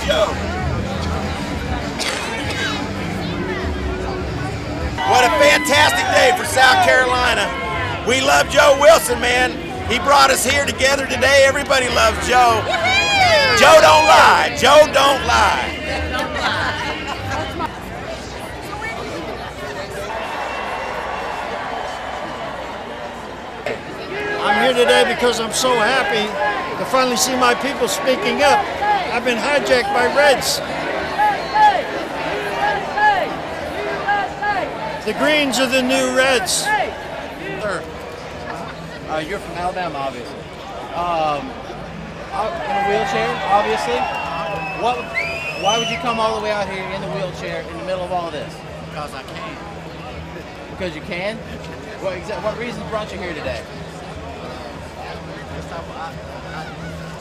Joe. What a fantastic day for South Carolina. We love Joe Wilson, man. He brought us here together today. Everybody loves Joe. Joe don't lie. Joe don't lie. I'm here today because I'm so happy to finally see my people speaking up. I've been hijacked by Reds. The Greens are the new Reds. Sir, you're from Alabama, obviously. In a wheelchair, obviously. Why would you come all the way out here in the wheelchair in the middle of all this? Because I can. Because you can? What reasons brought you here today? I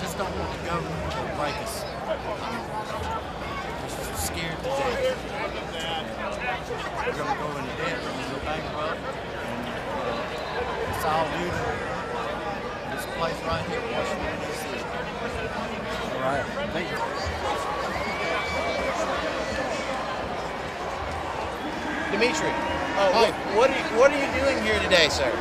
just don't want to go like us. Just scared to death. We're going to go into debt, we're going to go bankrupt. And it's all due to this place right here, Washington, D.C. All right. Thank you. Dimitri, what are you doing here today, sir?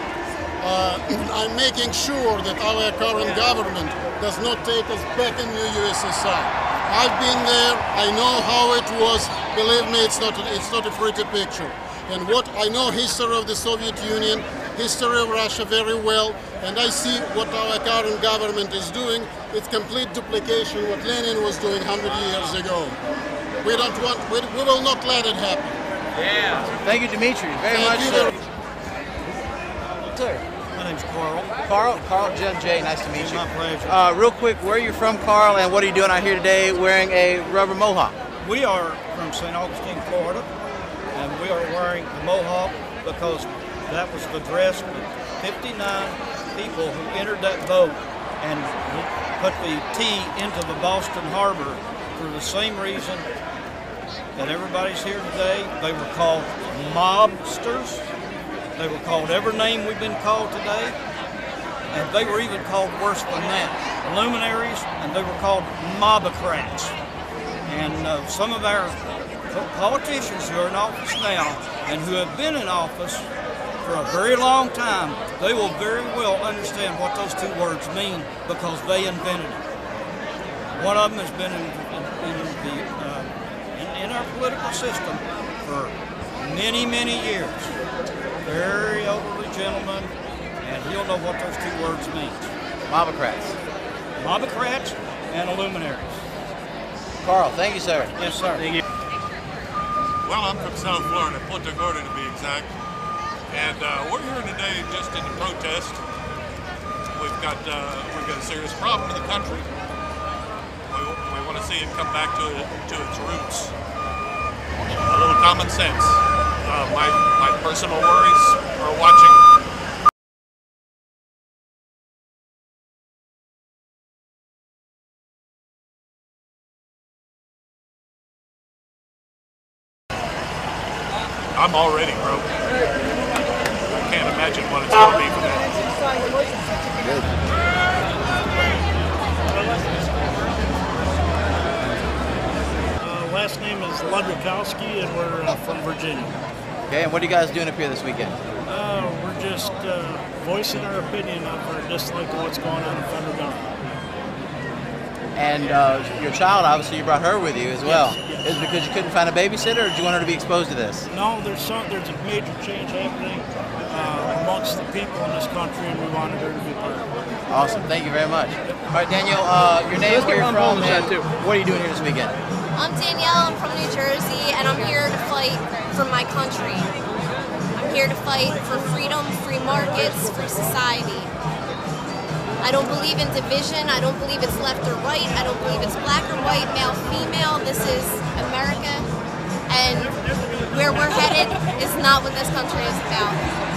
I'm making sure that our current government does not take us back in new USSR. I've been there, I know how it was. Believe me, it's not a pretty picture. And what I know history of the Soviet Union, history of Russia very well, and I see what our current government is doing. It's complete duplication of what Lenin was doing 100 years ago. We will not let it happen. Yeah. Thank you, Dimitri, very much, sir. Sir. My name's Carl. Carl Jay, nice to meet you. My pleasure. Real quick, where are you from, Carl, and what are you doing out here today wearing a rubber mohawk? We are from St. Augustine, Florida, and we are wearing the mohawk because that was the dress of 59 people who entered that boat and put the T into the Boston Harbor for the same reason that everybody's here today. They were called mobsters. They were called every name we've been called today, and they were even called worse than that, luminaries, and they were called mobocrats. And some of our politicians who are in office now and who have been in office for a very long time, they will very well understand what those two words mean because they invented it. One of them has been in our political system for many, many years. Very elderly gentleman, and he'll know what those two words mean. Mobocrats. Mobocrats and luminaries. Carl, thank you, sir. Yes, sir. Thank you. Well, I'm from South Florida, Punta Gorda to be exact, and we're here today just in the protest. We've got a serious problem in the country. We want to see it come back to its roots. A little common sense. My personal worries are watching. I'm already broke. I can't imagine what it's going to be for that. Last name is Ludwikowski, and we're from Virginia. Okay, and what are you guys doing up here this weekend? We're just voicing our opinion of our dislike of what's going on in federal government. And your child, obviously, you brought her with you as well. Yes. Is it because you couldn't find a babysitter, or did you want her to be exposed to this? No, there's a major change happening amongst the people in this country, and we wanted her to be part of it. Awesome, thank you very much. All right, Daniel, your name, where you're from, and what are you doing here this weekend? I'm Danielle, I'm from New Jersey, and I'm here to fight for my country. I'm here to fight for freedom, free markets, free society. I don't believe in division, I don't believe it's left or right, I don't believe it's black or white, male, female. This is America, and where we're headed is not what this country is about.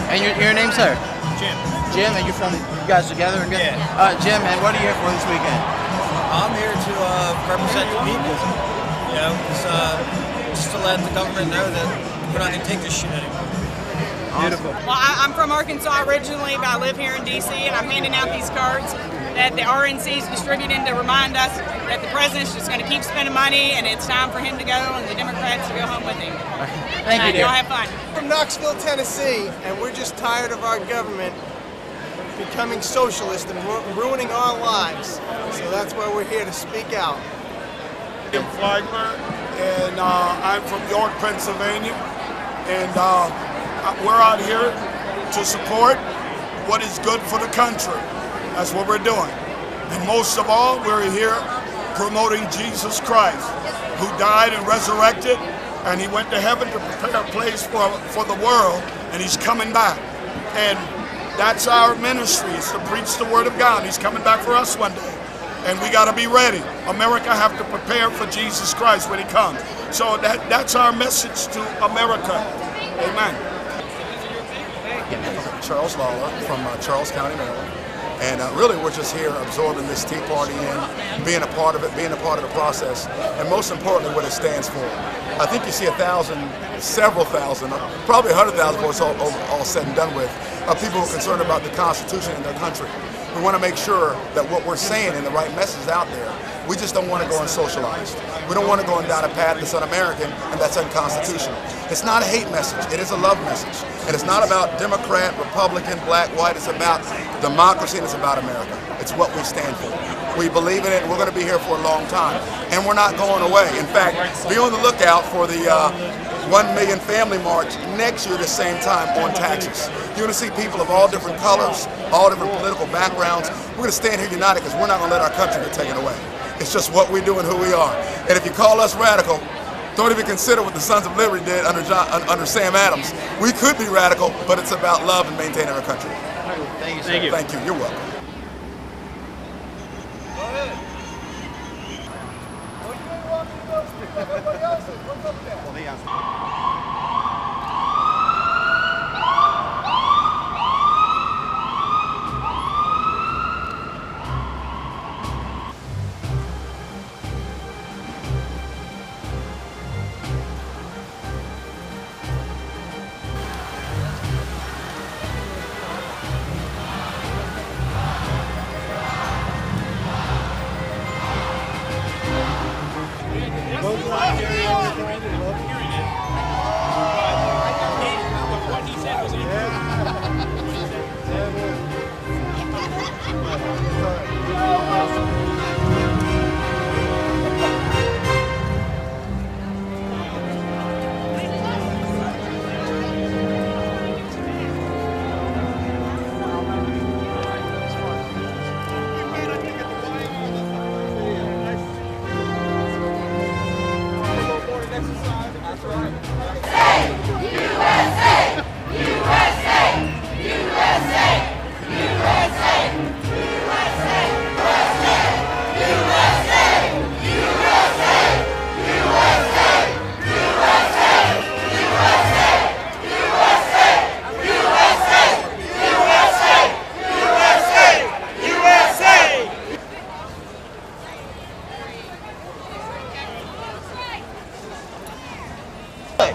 And your name, sir? Jim. Jim, and you're from, you guys together? Good? Yeah. Jim, and what are you here for this weekend? I'm here to represent the people. You know, just to let the government know that we're not going to take this shit anymore. Beautiful. Well, I'm from Arkansas originally, but I live here in D.C., and I'm handing out these cards. that the RNC is distributing to remind us that the president's just going to keep spending money and it's time for him to go and the Democrats to go home with him. Thank you, dear. Y'all have fun. From Knoxville, Tennessee, and we're just tired of our government becoming socialist and ruining our lives. So that's why we're here to speak out. I'm Flagler, and I'm from York, Pennsylvania, and we're out here to support what is good for the country. That's what we're doing. And most of all, we're here promoting Jesus Christ, who died and resurrected, and he went to heaven to prepare a place for the world, and he's coming back. And that's our ministry, is to preach the word of God. He's coming back for us one day. And we got to be ready. America have to prepare for Jesus Christ when he comes. So that's our message to America. Amen. Charles Lawler from Charles County, Maryland. And really we're just here absorbing this Tea Party in, being a part of it, being a part of the process, and most importantly what it stands for. I think you see 1,000, several thousand, probably 100,000 before it's all said and done with, of people who are concerned about the Constitution in their country. We want to make sure that what we're saying and the right message is out there. We just don't want to go unsocialized. We don't want to go down a path that's un-American and that's unconstitutional. It's not a hate message, it is a love message. And it's not about Democrat, Republican, black, white, it's about democracy and it's about America. It's what we stand for. We believe in it and we're going to be here for a long time. And we're not going away. In fact, be on the lookout for the 1 Million Family March next year at the same time on taxes. You're going to see people of all different colors, all different political backgrounds. We're going to stand here united because we're not going to let our country get taken away. It's just what we do and who we are. And if you call us radical, don't even consider what the Sons of Liberty did under Sam Adams. We could be radical, but it's about love and maintaining our country. Thank you, sir. Thank you. Thank you. You're welcome.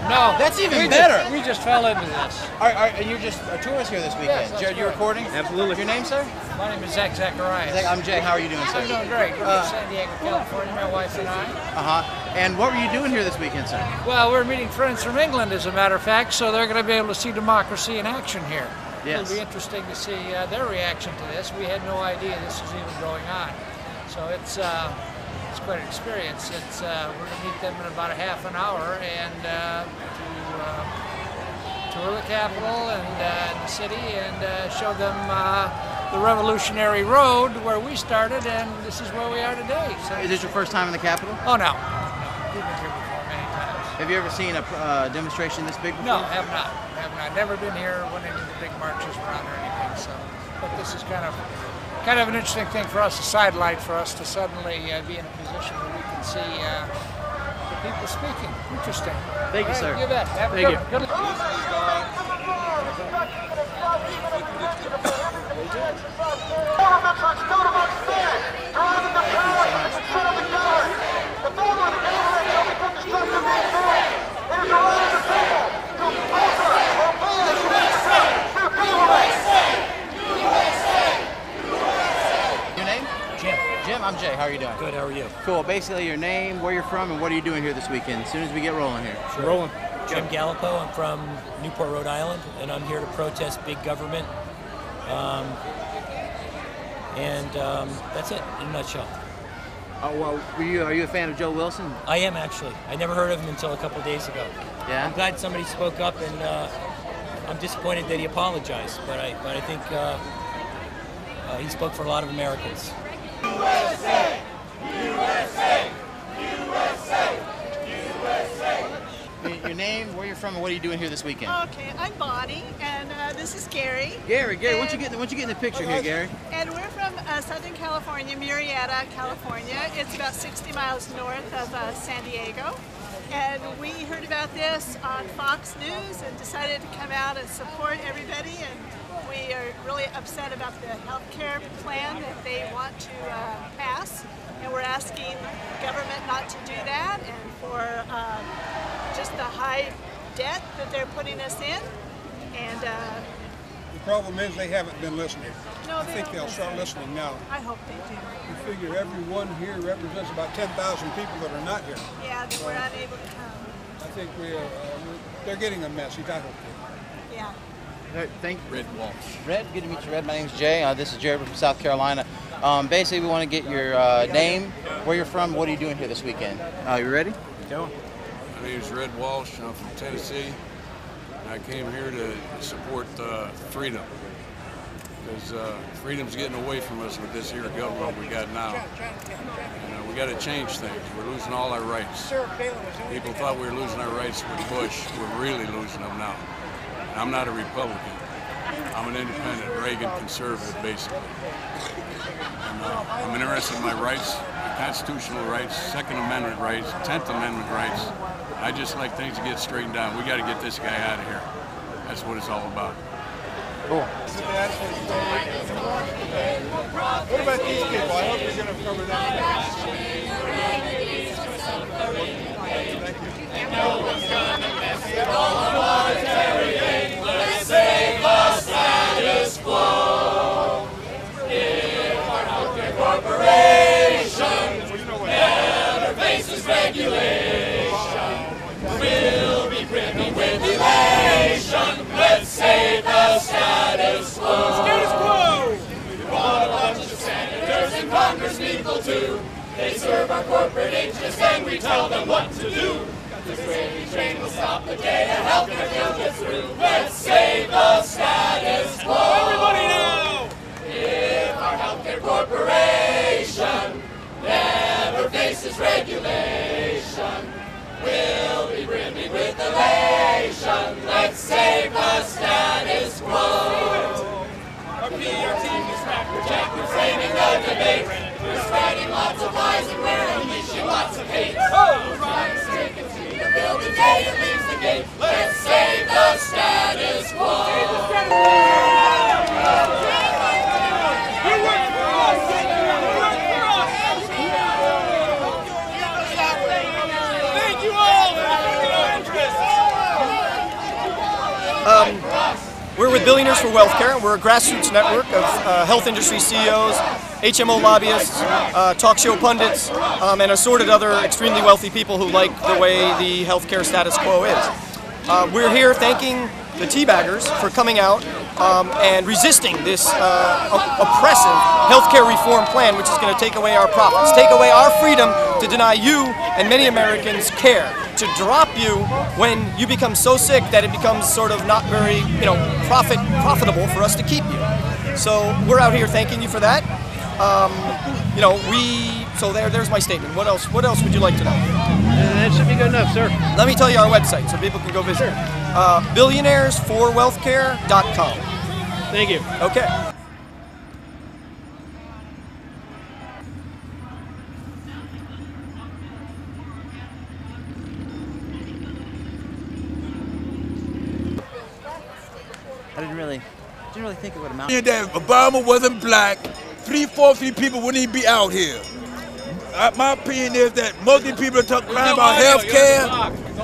No, that's even better. We just fell into this. Are you just a tourist here this weekend? Yes, Jared, you recording? Absolutely. Your name, sir? My name is Zach Zacharias. I'm Jay. How are you doing, sir? I'm doing great. We're from San Diego, California, my wife and I. And what were you doing here this weekend, sir? Well, we're meeting friends from England, as a matter of fact, so they're going to be able to see democracy in action here. Yes. It'll be interesting to see their reaction to this. We had no idea this was even going on. So it's quite an experience. We're going to meet them in about a half an hour and tour the Capitol and the city and show them the Revolutionary Road where we started, and this is where we are today. So, is this your first time in the Capitol? Oh, no. We've been here before many times. Have you ever seen a demonstration this big before? No, have not. Never been here when any of the big marches were on or anything. So, but this is kind of an interesting thing for us, a sidelight for us to suddenly be in a position where we can see the people speaking. Interesting. Thank you, sir. You bet. Have a Thank good you. Your name? Cool. Basically, your name, where you're from, and what are you doing here this weekend? As soon as we get rolling here. Sure. Rolling. Jim Gallipo. I'm from Newport, Rhode Island, and I'm here to protest big government. That's it in a nutshell. Oh, well, are you a fan of Joe Wilson? I am, actually. I never heard of him until a couple of days ago. Yeah? I'm glad somebody spoke up, and I'm disappointed that he apologized, but I think he spoke for a lot of Americans. USA! USA! USA! USA! Your name, where you're from, and what are you doing here this weekend? Okay, I'm Bonnie, and this is Gary. Gary, why don't you get in the picture here, Gary? And we're from Southern California, Murrieta, California. It's about 60 miles north of San Diego. And we heard about this on Fox News and decided to come out and support everybody. And we are really upset about the health care plan that they want to pass. And we're asking the government not to do that, and for just the high debt that they're putting us in. And the problem is they haven't been listening. No, I think they'll start listening now. I hope they do. You figure everyone here represents about 10,000 people that are not here. Yeah, that we're unable to come. I think they're getting a message. I hope they. Yeah. Thank you. Red Walsh. Red, good to meet you, Red. My name's Jay. This is Jared from South Carolina. Basically, we want to get your name, where you're from, what are you doing here this weekend? You ready? Go. My name's Red Walsh. I'm from Tennessee. I came here to support freedom, because freedom's getting away from us with this here government we got now. And we got to change things. We're losing all our rights. People thought we were losing our rights with Bush. We're really losing them now. And I'm not a Republican. I'm an independent, Reagan conservative, basically. And, I'm interested in my rights, constitutional rights, Second Amendment rights, 10th Amendment rights. I just like things to get straightened out. We got to get this guy out of here. That's what it's all about. Cool. What about these people? I hope you're going to cover that. No one's gonna mess with all the monetary gain. Let's save the status quo. If our healthcare corporation never faces regulation, we'll be brimming with elation. Let's save the status quo. Status quo! We want a bunch of senators and congresspeople too. They serve our corporate interests and we tell them what to do. This gravy train will stop the day a healthcare bill gets through. Let's save the status quo. Everybody now! If our healthcare corporation never faces regulation, we'll be brimming with elation. Let's save the status quo. Our PR team is fact check, we're framing the debate. We're spreading lots of lies and we're unleashing lots of hate. Building day and leaves the gate. Let's save the status quo. You work for us. You work for us. Thank you all for your interest. We're with Billionaires for Wealthcare. We're a grassroots network of health industry CEOs, HMO lobbyists, talk show pundits, and assorted other extremely wealthy people who like the way the healthcare status quo is. We're here thanking the teabaggers for coming out and resisting this oppressive healthcare reform plan, which is going to take away our profits, take away our freedom to deny you and many Americans care, to drop you when you become so sick that it becomes sort of not very, profitable for us to keep you. So we're out here thanking you for that. So there's my statement. What else would you like to know? That should be good enough, sir. Let me tell you our website so people can go visit. Billionairesforwealthcare.com. Thank you. Okay. I didn't really think it would amount. If Obama wasn't black, 3/4 of people wouldn't even be out here. My opinion is that most of the people that talk crying about health care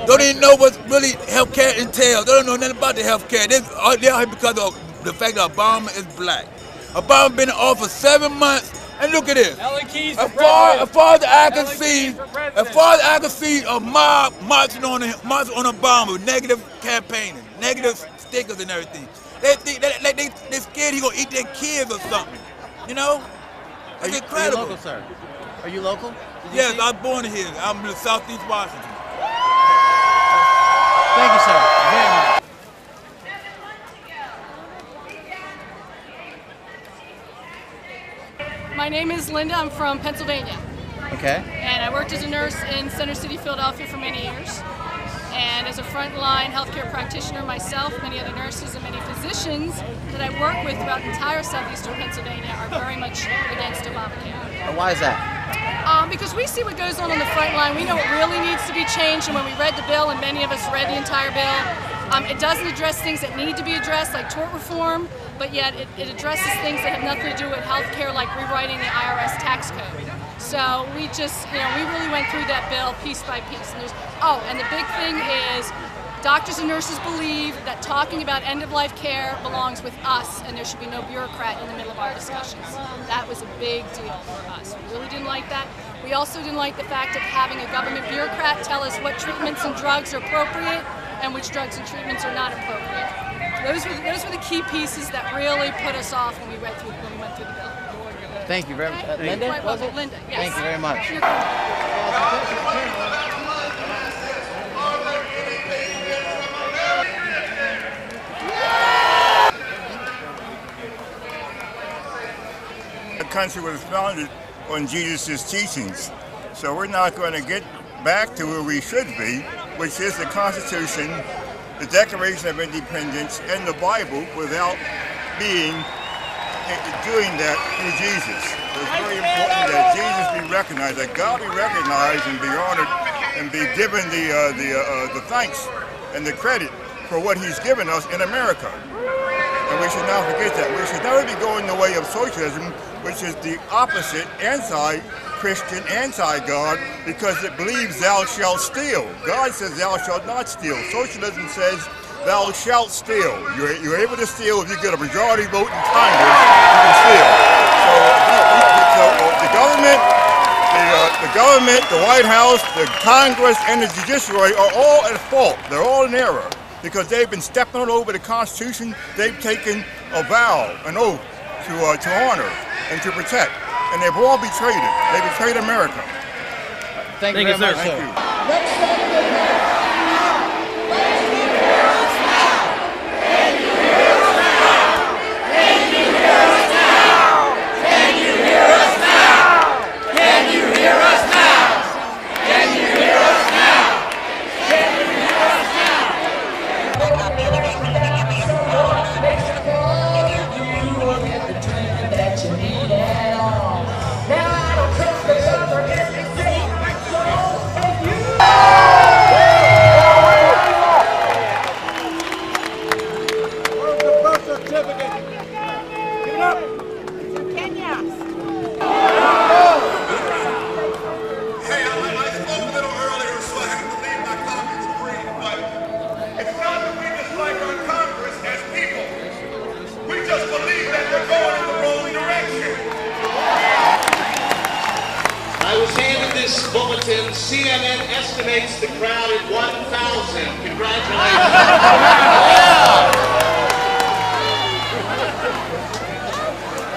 don't even know what really health care entails. They don't know nothing about the health care. They're out here because of the fact that Obama is black. Obama been in office 7 months, And look at this. As far as I can see, a mob marching on Obama, negative campaigning, negative stickers and everything. They scared he gonna eat their kids or something. You know? It's incredible. Are you local, sir? Are you local? Yes, I'm born here. I'm in Southeast Washington. Thank you, sir. Very much. My name is Linda. I'm from Pennsylvania. Okay. And I worked as a nurse in Center City, Philadelphia for many years. And as a frontline healthcare practitioner myself, many other nurses and many physicians that I work with throughout entire southeastern Pennsylvania are very much against Obamacare. Why is that? Because we see what goes on the front line. We know what really needs to be changed, and when we read the bill, and many of us read the entire bill, it doesn't address things that need to be addressed, like tort reform, but yet it addresses things that have nothing to do with health care, like rewriting the IRS tax code. So we just, we really went through that bill piece by piece. And and the big thing is doctors and nurses believe that talking about end-of-life care belongs with us, and there should be no bureaucrat in the middle of our discussions. That was a big deal for us. We really didn't like that. We also didn't like the fact of having a government bureaucrat tell us what treatments and drugs are appropriate and which drugs and treatments are not appropriate. Those were the key pieces that really put us off when we went through the bill. Thank you very much. Linda, was it? Linda, yes. Thank you very much. The country was founded on Jesus' teachings. So we're not going to get back to where we should be, which is the Constitution, the Declaration of Independence, and the Bible without doing that through Jesus. It's very important that Jesus be recognized, that God be recognized and be honored and be given the thanks and the credit for what He's given us in America. And we should not forget that. We should never be going the way of socialism, which is the opposite, anti-Christian, anti-God, because it believes thou shalt steal. God says thou shalt not steal. Socialism says thou shalt steal. You're able to steal if you get a majority vote in Congress, you can steal. So the government, the White House, the Congress, and the judiciary are all at fault. They're all in error because they've been stepping all over the Constitution. They've taken a vow, an oath to honor and to protect, and they've all betrayed it. They betrayed America. Thank you very much, sir. Thank you. Bulletin, CNN estimates the crowd at 1,000. Congratulations.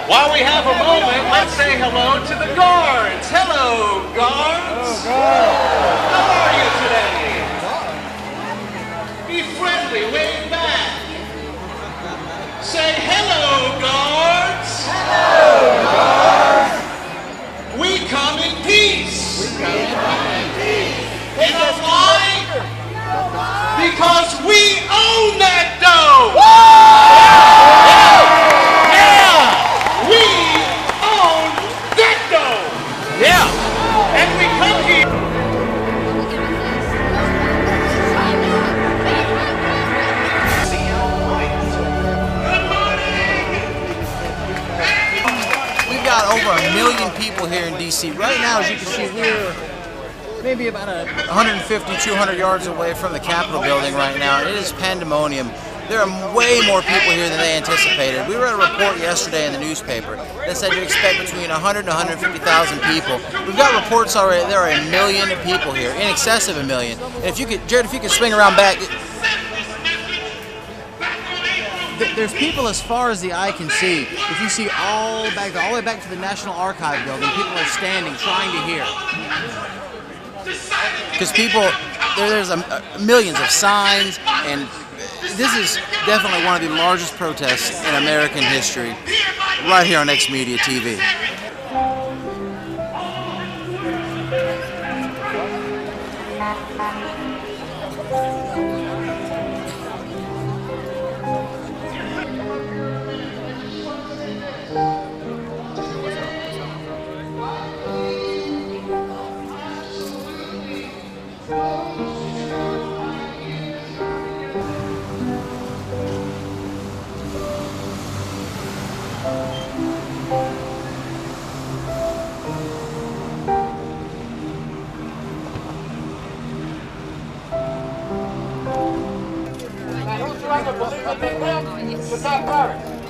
While we have a moment, let's say hello to the guards. Hello, guards. How are you today? Be friendly, wave back. Say hello, guards. Hello, guards. We come in peace. You know why? Because we own that dough! Yeah! We own that dough! Yeah! And we come here... We've got over 1 million people here in D.C. Right now, as you can see, we're maybe about 150, 200 yards away from the Capitol building right now. It is pandemonium. there are way more people here than they anticipated. We read a report yesterday in the newspaper that said to expect between 100 and 150,000 people. We've got reports already. There are 1 million people here, in excess of 1 million. And if you could, Jared, if you could swing around back. There's people as far as the eye can see. If you see all the way back to the National Archive building, people are standing, trying to hear. Because people, there's millions of signs, and this is definitely one of the largest protests in American history, right here on X Media TV.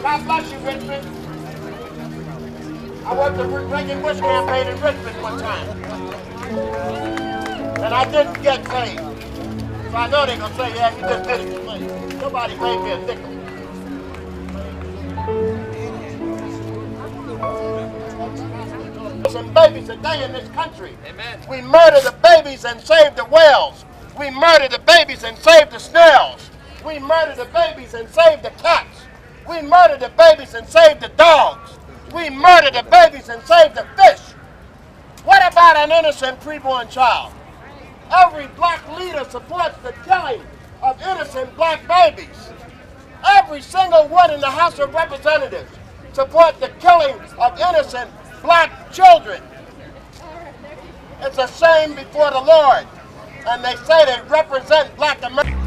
God bless you, Richmond. I worked the Reagan Bush campaign in Richmond one time. And I didn't get paid. So I know they're going to say, yeah, you just did it for me. Nobody paid me a nickel. Some babies a day in this country. Amen. We murder the babies and save the whales. We murder the babies and save the snails. We murder the babies and save the cats. We murder the babies and save the dogs. We murder the babies and save the fish. What about an innocent preborn child? Every black leader supports the killing of innocent black babies. Every single one in the House of Representatives supports the killing of innocent black children. It's a shame before the Lord. And they say they represent black America.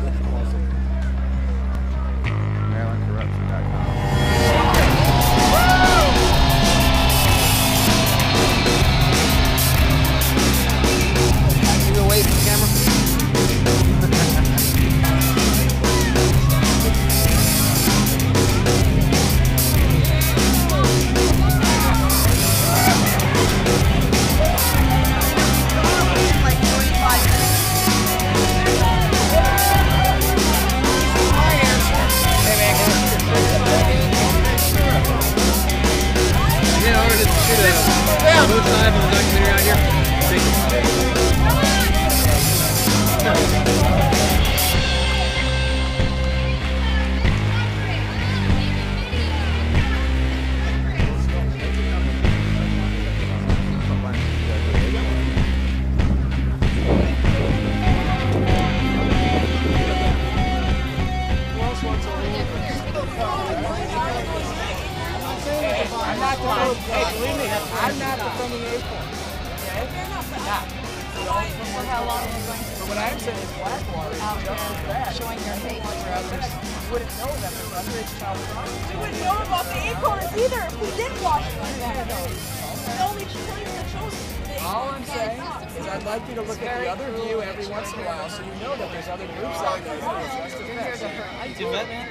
I'm not defending A point. Okay? Not. For how long are you going to? But what I'm saying is Blackwater is just as bad. Showing your hate for others. You wouldn't know that there's underage child pornography. We wouldn't know about the acorns either if we didn't watch that. The only killing the children. All I'm saying is I'd like you to look at the other view every once in a while so you know that there's other groups out there that are just as bad. Did you bet, man?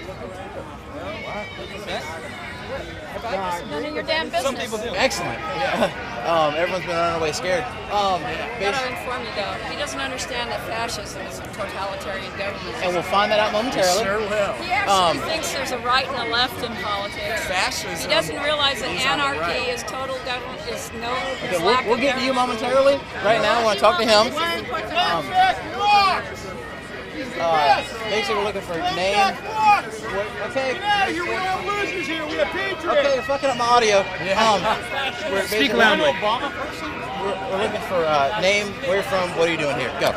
None of your damn business. Some people do. Excellent. Yeah. Everyone's been running away scared. Gotta inform you though, he doesn't understand that fascism is a totalitarian government. And we'll find that out momentarily. He sure will. He actually thinks there's a right and a left in politics. Fascism. He doesn't realize that anarchy is total government, is no Okay, we'll get to you momentarily. Right now, I want to talk to him. Basically, we're looking for name. Okay. We don't have losers here. We have patriots. Okay, you're fucking up my audio. We're Speak loudly. We're looking for name, where you're from, what are you doing here? Go.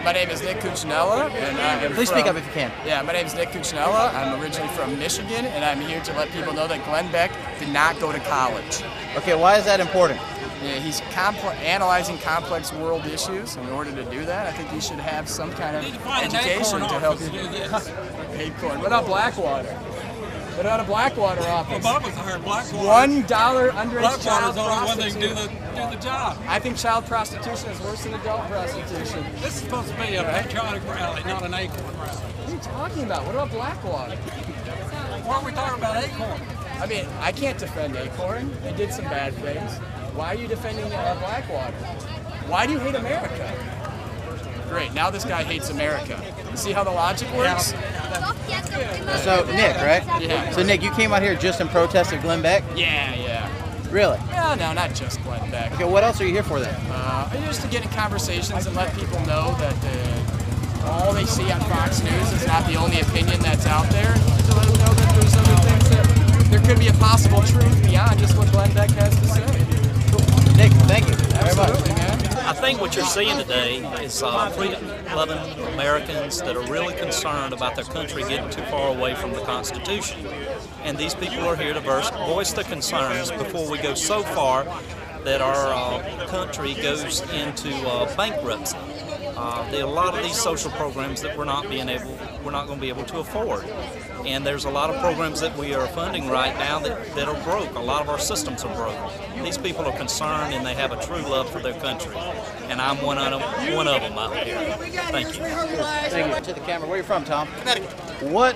My name is Nick Cuccinella, and I am Please speak up if you can. Yeah, my name is Nick Cuccinella. I'm originally from Michigan, and I'm here to let people know that Glenn Beck did not go to college. Okay, why is that important? Yeah, he's analyzing complex world issues. In order to do that, I think you should have some kind of education to help you. Acorn. What about Blackwater? What about a Blackwater office? Obama's hired Blackwater. $1 underage child Blackwater's the only one that can do the do the job. I think child prostitution is worse than adult prostitution. This is supposed to be a patriotic rally, not an Acorn rally. What are you talking about? What about Blackwater? Why are we talking about Acorn? I mean, I can't defend Acorn. They did some bad things. Why are you defending Blackwater? Why do you hate America? Great, now this guy hates America. You see how the logic works? So, Nick, right? Yeah. So, Nick, you came out here just in protest of Glenn Beck? Yeah. Really? No, not just Glenn Beck. Okay, what else are you here for then? Just to get in conversations and let people know that all they see on Fox News is not the only opinion that's out there. And to let them know that there's other things that there could be a possible truth beyond just what Glenn Beck has to say. Nick, thank you very much. Man. I think what you're seeing today is freedom-loving Americans that are really concerned about their country getting too far away from the Constitution. And these people are here to voice their concerns before we go so far that our country goes into bankruptcy. There are a lot of these social programs that we're not going to be able to afford. And there's a lot of programs that we are funding right now that are broke. A lot of our systems are broke. These people are concerned and they have a true love for their country. And I'm one of them out here. Thank you. Thank you. To the camera. Where are you from, Tom? Connecticut. What,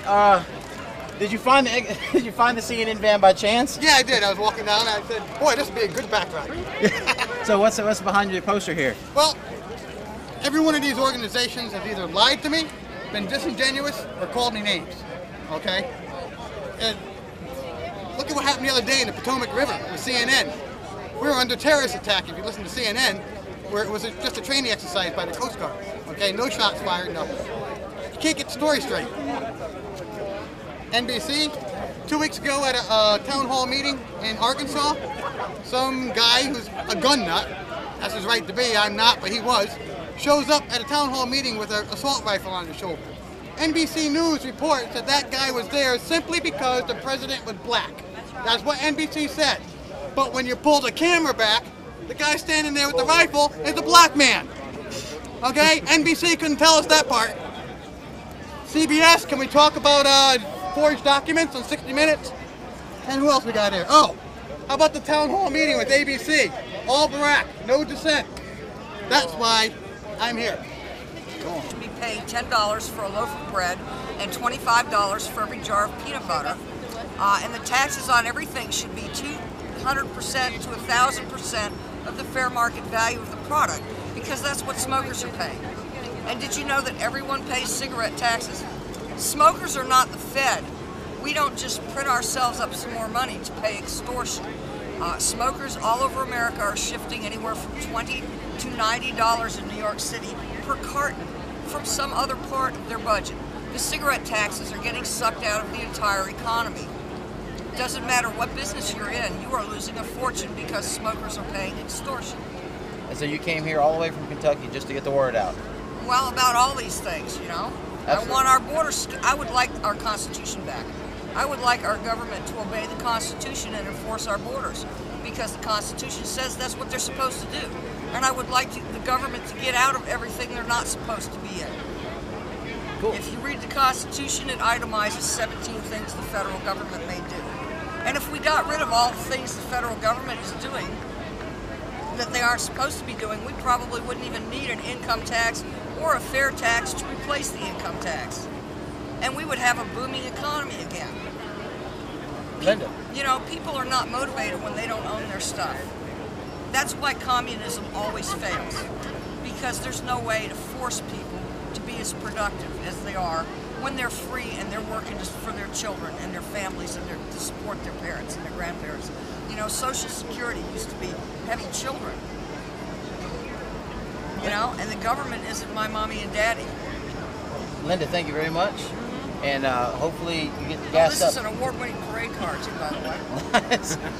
did you find the CNN van by chance? Yeah, I did. I was walking down and I said, boy, this would be a good background. So what's behind your poster here? Well, every one of these organizations has either lied to me, been disingenuous, or called me names. Okay? And look at what happened the other day in the Potomac River with CNN. We were under terrorist attack, if you listen to CNN, where it was just a training exercise by the Coast Guard. Okay? No shots fired, nothing. You can't get the story straight. NBC, 2 weeks ago at a town hall meeting in Arkansas, some guy who's a gun nut, that's his right to be, I'm not, but he was, shows up at a town hall meeting with an assault rifle on his shoulder. NBC News reports that that guy was there simply because the president was black. That's what NBC said. But when you pull the camera back, the guy standing there with the rifle is a black man. Okay? NBC couldn't tell us that part. CBS, can we talk about forged documents on 60 Minutes? And who else we got here? Oh, how about the town hall meeting with ABC? All black, no dissent. That's why I'm here. Should be paying $10 for a loaf of bread and $25 for every jar of peanut butter. And the taxes on everything should be 200% to 1,000% of the fair market value of the product, because that's what smokers are paying. And did you know that everyone pays cigarette taxes? Smokers are not the Fed. We don't just print ourselves up some more money to pay extortion. Smokers all over America are shifting anywhere from $20 to $90 in New York City per carton from some other part of their budget. The cigarette taxes are getting sucked out of the entire economy. Doesn't matter what business you're in, you are losing a fortune because smokers are paying extortion. And so you came here all the way from Kentucky just to get the word out? Well, about all these things, you know. Absolutely. I want our borders, I would like our Constitution back. I would like our government to obey the Constitution and enforce our borders, because the Constitution says that's what they're supposed to do. And I would like the government to get out of everything they're not supposed to be in. Cool. If you read the Constitution, it itemizes 17 things the federal government may do. And if we got rid of all the things the federal government is doing that they aren't supposed to be doing, we probably wouldn't even need an income tax or a fair tax to replace the income tax. And we would have a booming economy again. Linda. You know, people are not motivated when they don't own their stuff. That's why communism always fails, because there's no way to force people to be as productive as they are when they're free and they're working just for their children and their families and to support their parents and their grandparents. You know, Social Security used to be having children. You know, and the government isn't my mommy and daddy. Linda, thank you very much. And hopefully you get gassed up. This is an award-winning parade car too, by the way.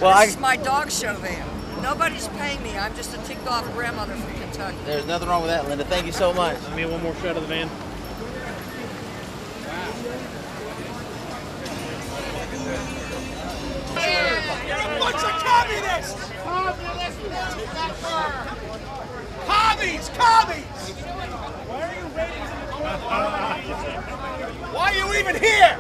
Well, this is my dog show van. Nobody's paying me. I'm just a ticked-off grandmother from Kentucky. There's nothing wrong with that, Linda. Thank you so much. Give me one more shot of the van. You're a bunch of communists! Commies! Commies! Why are you even here?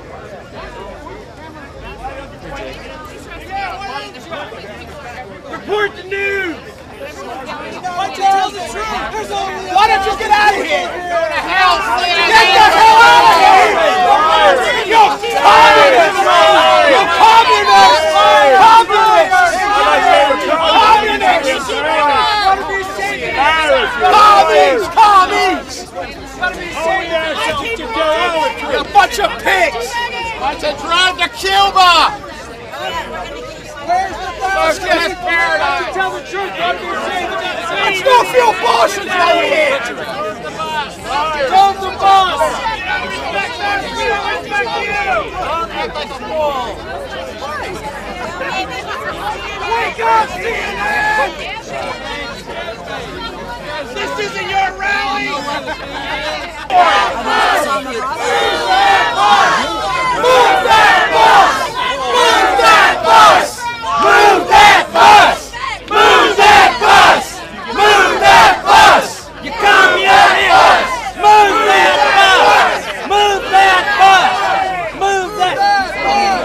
Report the news! Tell the truth. Why don't you get out of here? Go to hell. Get the hell out of here! You communists! You communists! You bunch of pigs! Bunch of drive to Cuba! Where's the bus? Paradise! Tell the truth, let's go fuel abortions over here! Go the bus! Don't act like a fool! Wake up, CNN! This isn't your rally! Move that bus! Move that bus! Move that bus! Move that bus! Move that bus! You communists! Move that bus! Move that bus! Move that bus!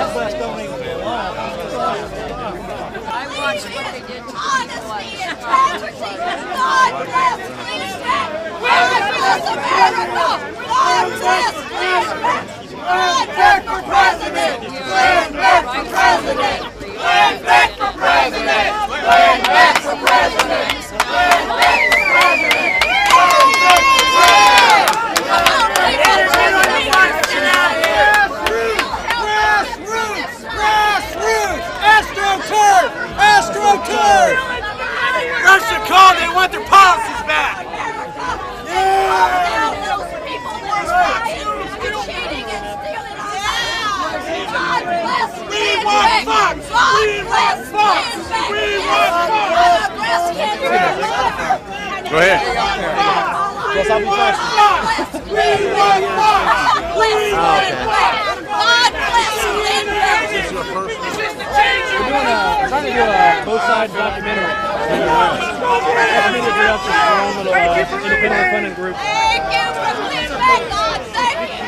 I watched what they did to honesty, integrity, God bless Cleveland! God bless America! God bless Cleveland! God back for president! Land back for president! Land back for president! Land back for president! Land back for president! AstroTurf! Russia called, they want their policies back! We want Fox! We want Fox! We want Fox! Go ahead. Yes, I'll be fast. We want Fox! We want Fox! God bless Lindbergh! We're trying to do a both-side documentary. Independent funding group. Thank you for Lindbergh, God, thank you!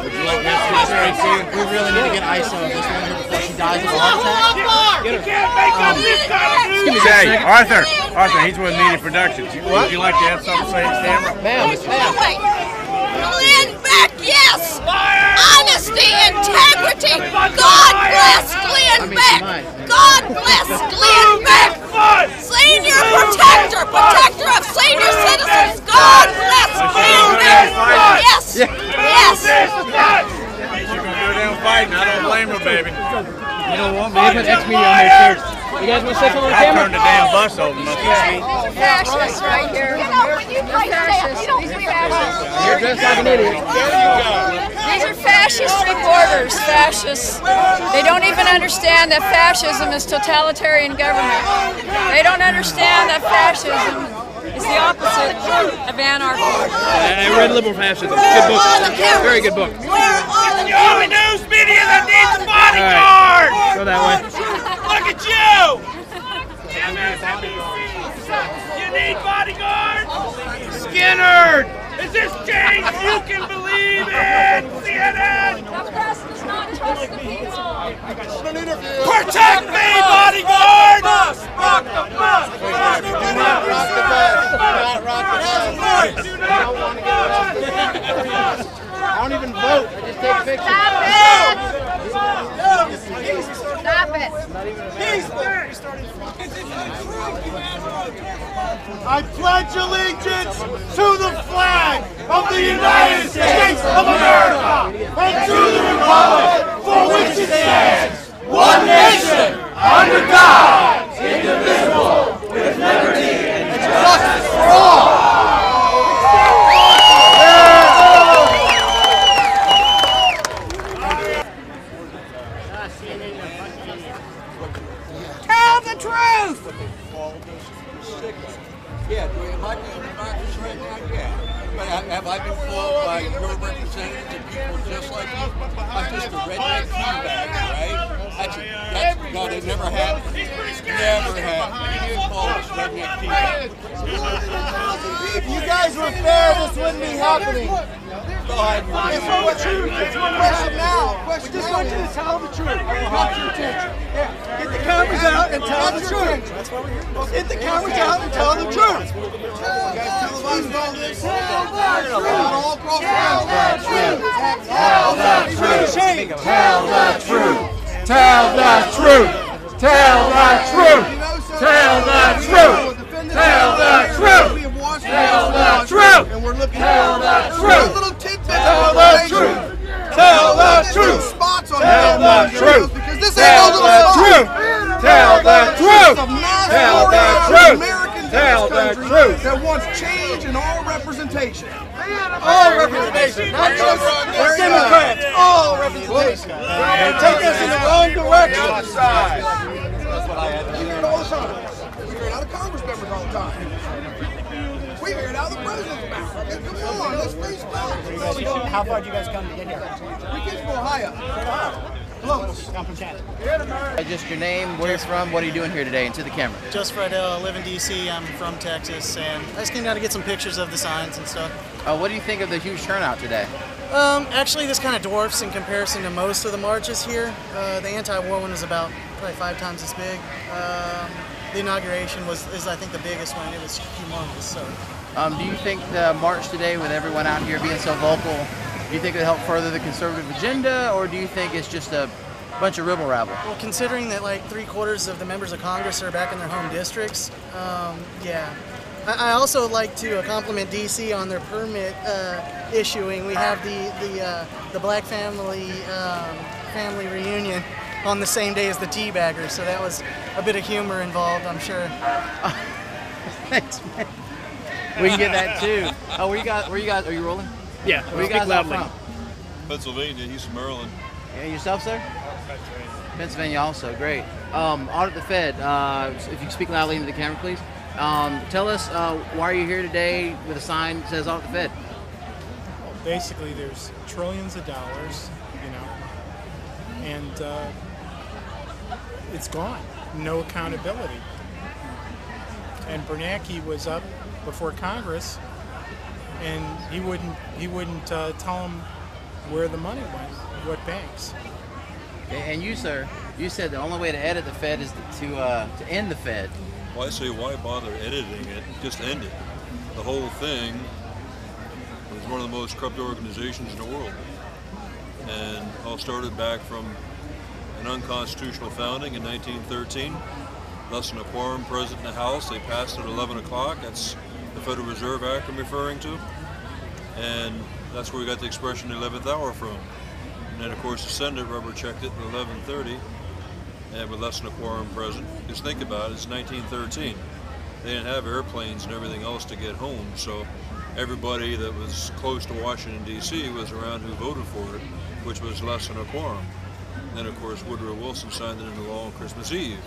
Would you like that to straight too? We really need to get ISO of this one here before she dies of a heart attack. You can't make up this kind of news! Hey, Arthur, he's with Media Productions. Would you like to have something to say to the camera? Ma'am. Lindbergh, yes! Honesty, integrity! God bless Lindbergh! God bless Lindbergh! Senior protector! Protector of senior citizens! God bless Lindbergh! Yes! Yes! You're going to go down fighting. I don't blame her, baby. You don't want me to put X-Media on there first. You guys want to say something on the camera? I turned the damn bus over. Fascists right here. You know, when you play fascists, you don't be fascists. You're dressed like an idiot. These are fascist reporters, fascists. They don't even understand that fascism is totalitarian government. They don't understand that fascism is the opposite of anarchy. I read Liberal Fascism. Good book. Very good book. The only news media that needs a bodyguard! Right. Go that way. Look at you! You need bodyguard? Skinner! Is this change you can believe in? CNN! The press does not trust the people. Protect me, bodyguard! Rock the bus! Do not rock the bus! Do not rock the bus! I don't even vote. I just take pictures. Stop it! I pledge allegiance to the flag of the United States of America and to the republic for which it stands, one nation, under God, indivisible, with liberty and justice for all. Tell the truth! Yeah, am I being democracy right now? Yeah. But have I been fooled by by your representatives and people just like you. I'm just a redneck teabagger, right? That's God, it never happened. Never happened. You didn't call us redneck teabaggers. If you guys were fair, this wouldn't be happening. Go ahead. It's all the truth. It's one question now. We just want you to tell the truth. Got your attention. Get the cameras out and tell the truth. Get the cameras out and tell the truth. You guys televised all this? Tell the truth. Tell the truth. Tell the truth. Tell the truth. Tell the truth. Tell the truth. Tell the truth. Tell the truth. And we're looking Tell the truth. little tidbits. Tell the truth. Tell the truth. Spots on Tell the truth. because this Tell ain't no the little truth. Tell the truth. Tell the truth. Tell the truth. That wants change in all representation. All representation, not just Democrats. All representation. They take us in the wrong direction. That's what I had to do. We hear it all the time. We hear it out of Congress members all the time. We hear it out of the president's mouth. Come on, let's face facts. How far did you guys come to get here? We get from Ohio. Close. I'm from Canada. Just your name, where you're from, what are you doing here today, and to the camera. Just Friedel, live in DC, I'm from Texas, and I just came down to get some pictures of the signs and stuff. What do you think of the huge turnout today? Actually, this kind of dwarfs in comparison to most of the marches here. The anti-war one was about probably 5 times as big. The inauguration is I think the biggest one. It was humongous. So. Do you think the march today, with everyone out here being so vocal, do you think it'll help further the conservative agenda, or do you think it's just a bunch of ribble rabble? Well, considering that like 3/4 of the members of Congress are back in their home districts, yeah. I also like to compliment DC on their permit issuing. We have the Black family reunion on the same day as the teabaggers, so that was a bit of humor involved, I'm sure. Thanks, man. We can get that too. Oh, where you guys? Are you rolling? Yeah. Where you guys all from? Pennsylvania, he's from Maryland. Yeah, yourself, sir? Pennsylvania also, great. Audit the Fed, if you can speak loudly into the camera, please. Tell us, why are you here today with a sign that says Audit the Fed? Well, basically, there's trillions of dollars, and it's gone. No accountability. And Bernanke was up before Congress, and he wouldn't tell them where the money went, what banks. And you, sir, you said the only way to edit the Fed is to end the Fed. Well, I say, why bother editing it? Just end it. The whole thing was one of the most corrupt organizations in the world. And all started back from an unconstitutional founding in 1913. Less than a quorum present in the House. They passed at 11 o'clock. That's the Federal Reserve Act I'm referring to. And that's where we got the expression the 11th hour from. And then, of course, the Senate rubber checked it at 11:30, and with less than a quorum present. Just think about it, it's 1913. They didn't have airplanes and everything else to get home, so everybody that was close to Washington, D.C. was around who voted for it, which was less than a quorum. And then, of course, Woodrow Wilson signed it into law on Christmas Eve.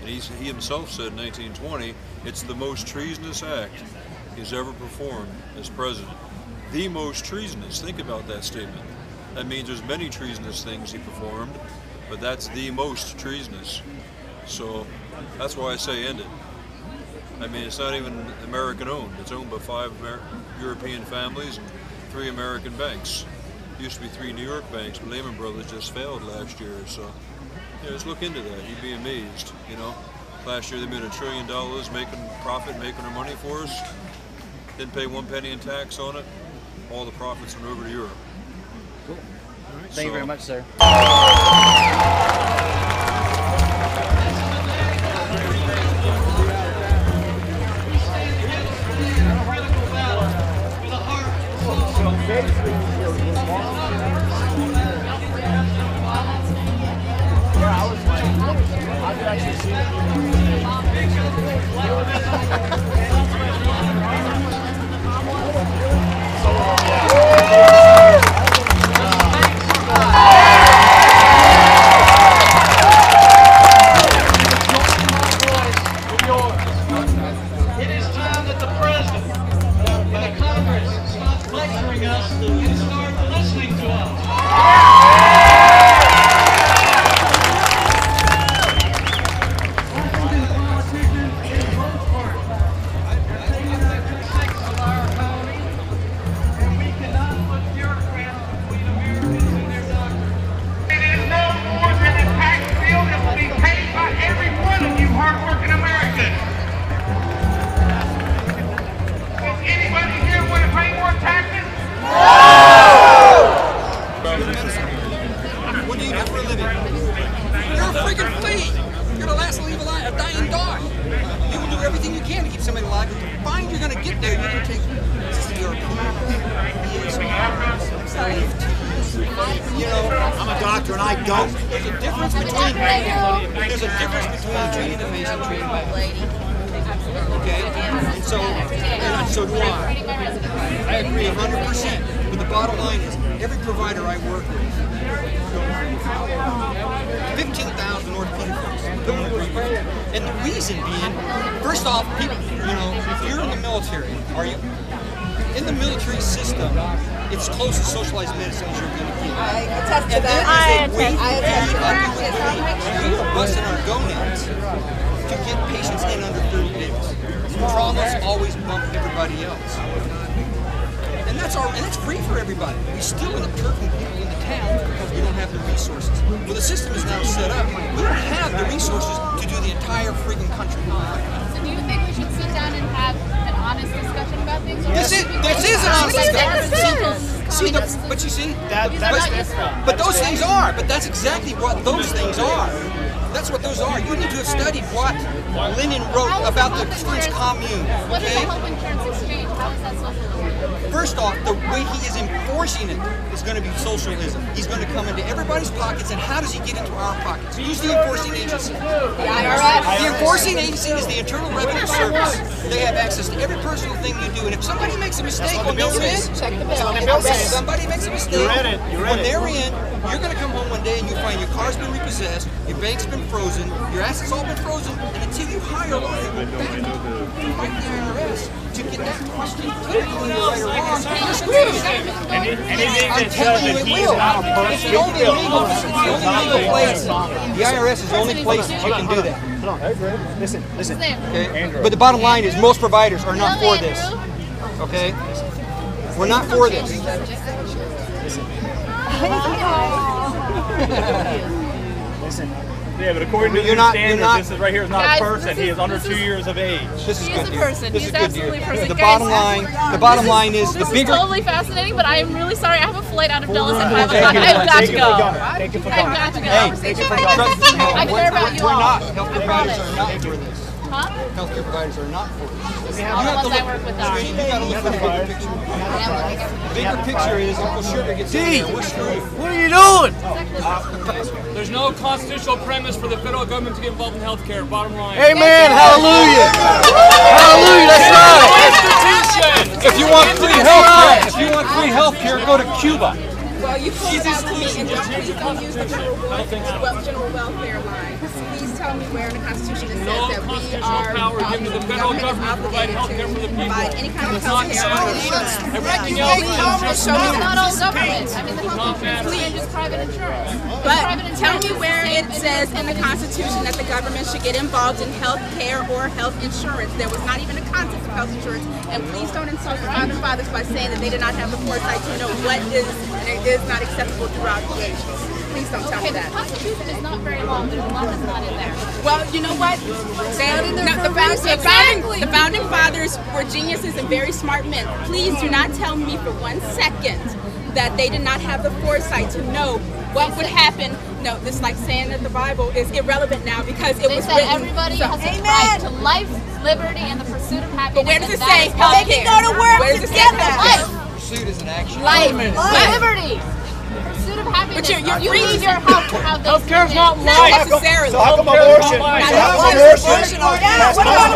And he himself said in 1920, it's the most treasonous act he's ever performed as president. The most treasonous, think about that statement. That means there's many treasonous things he performed, but that's the most treasonous. So that's why I say end it. I mean, it's not even American owned. It's owned by 5 European families and 3 American banks. It used to be 3 New York banks, but Lehman Brothers just failed last year. So just look into that. You'd be amazed. Last year they made $1 trillion making profit, making their money for us. Didn't pay 1 penny in tax on it. All the profits went over to Europe. Cool. Thank you very much, sir. It is time that the President and the Congress stop lecturing us us and start listening to us. What do you do for a living? You're a freaking flea. You're the last a dying dog. You will do everything you can to keep somebody alive. But to find you're going to get there, you're going to take CRP, I'm a doctor and I don't. There's a difference between treating a patient and treating a lady. Okay? And so do I. I agree 100%. But the bottom line is, every provider I work with, 15,000 orthopedics don't agree with it. And the reason being, first off, people, if you're in the military, are you? In the military system, it's close to socialized medicine as you're going to get. I attest to and that. We are busting our gonads to get patients in under 30 days. Traumas always bump everybody else. And that's free for everybody. We still end up turfing people in the town because we don't have the resources. Well, the system is now set up. We don't have the resources to do the entire freaking country. So do you think we should sit down and have an honest discussion about things? This is an honest discussion. But you see, but those things are. But that's exactly what those things are. That's what those are. You need to have studied what Lenin wrote about the French Commune. What is the health insurance exchange? How is that socialism? First off, the way he is enforcing it is going to be socialism. He's going to come into everybody's pockets, and how does he get into our pockets? Who's the enforcing agency? The IRS. The enforcing agency is the Internal Revenue Service. They have access to every personal thing you do, and if somebody makes a mistake on their end, somebody makes a mistake on their end, you're going to come home one day and you find your car's been repossessed, your bank's been frozen, your assets all been frozen, and until you hire a lawyer back to fight the IRS to get that question anything that says that he is not a person, it's the only legal place. The IRS is the only place that you can do that. Listen. Okay? But the bottom line is most providers are not for this. Okay? We're not for this. Listen. Yeah, but according to the standards, this is right here is not a person. He is under 2 years of age. This is He is a person. He's absolutely a person. The bottom line is the bigger. This is totally fascinating, but I am really sorry. I have a flight out of Dallas at 5 o'clock. I've got to go. Thank you for I've got to go. I care about you all. We're not. Healthcare providers are not for this. Huh? Healthcare providers are not for this. All the ones I work with are. You got to look for the bigger picture. The bigger picture is Uncle Sugar gets in there. We're screwed. What are you doing? There's no constitutional premise for the federal government to get involved in healthcare. Bottom line. Amen. Hallelujah. Hallelujah. That's right. If you want free healthcare, go to Cuba. Well, you pulled out to me and please don't use the general welfare line. Please tell me where in the Constitution it says that we are given to the federal government to provide health care for the people. provide any kind of health care. Everything else It's not all government. I mean, the health insurance is private insurance. But tell me where it says in the Constitution that the government should get involved in health care or health insurance. There was not even a concept of health insurance. And please don't insult the founding fathers by saying that they did not have the foresight to know what is and is not acceptable throughout the ages. Please don't tell me that. The Constitution is not very long. There's a lot that's not in there. Well, you know what? The founding fathers were geniuses and very smart men. Please do not tell me for 1 second that they did not have the foresight to know what would happen. No, this is like saying that the Bible is irrelevant now because it was written. Everybody has a right to life, liberty, and the pursuit of happiness. But where does it say health care? They can go to work to get that. Pursuit is an action. Life, liberty. Pursuit of happiness. But you need your health to have those Healthcare's not life. Not necessarily. So how come abortion? What about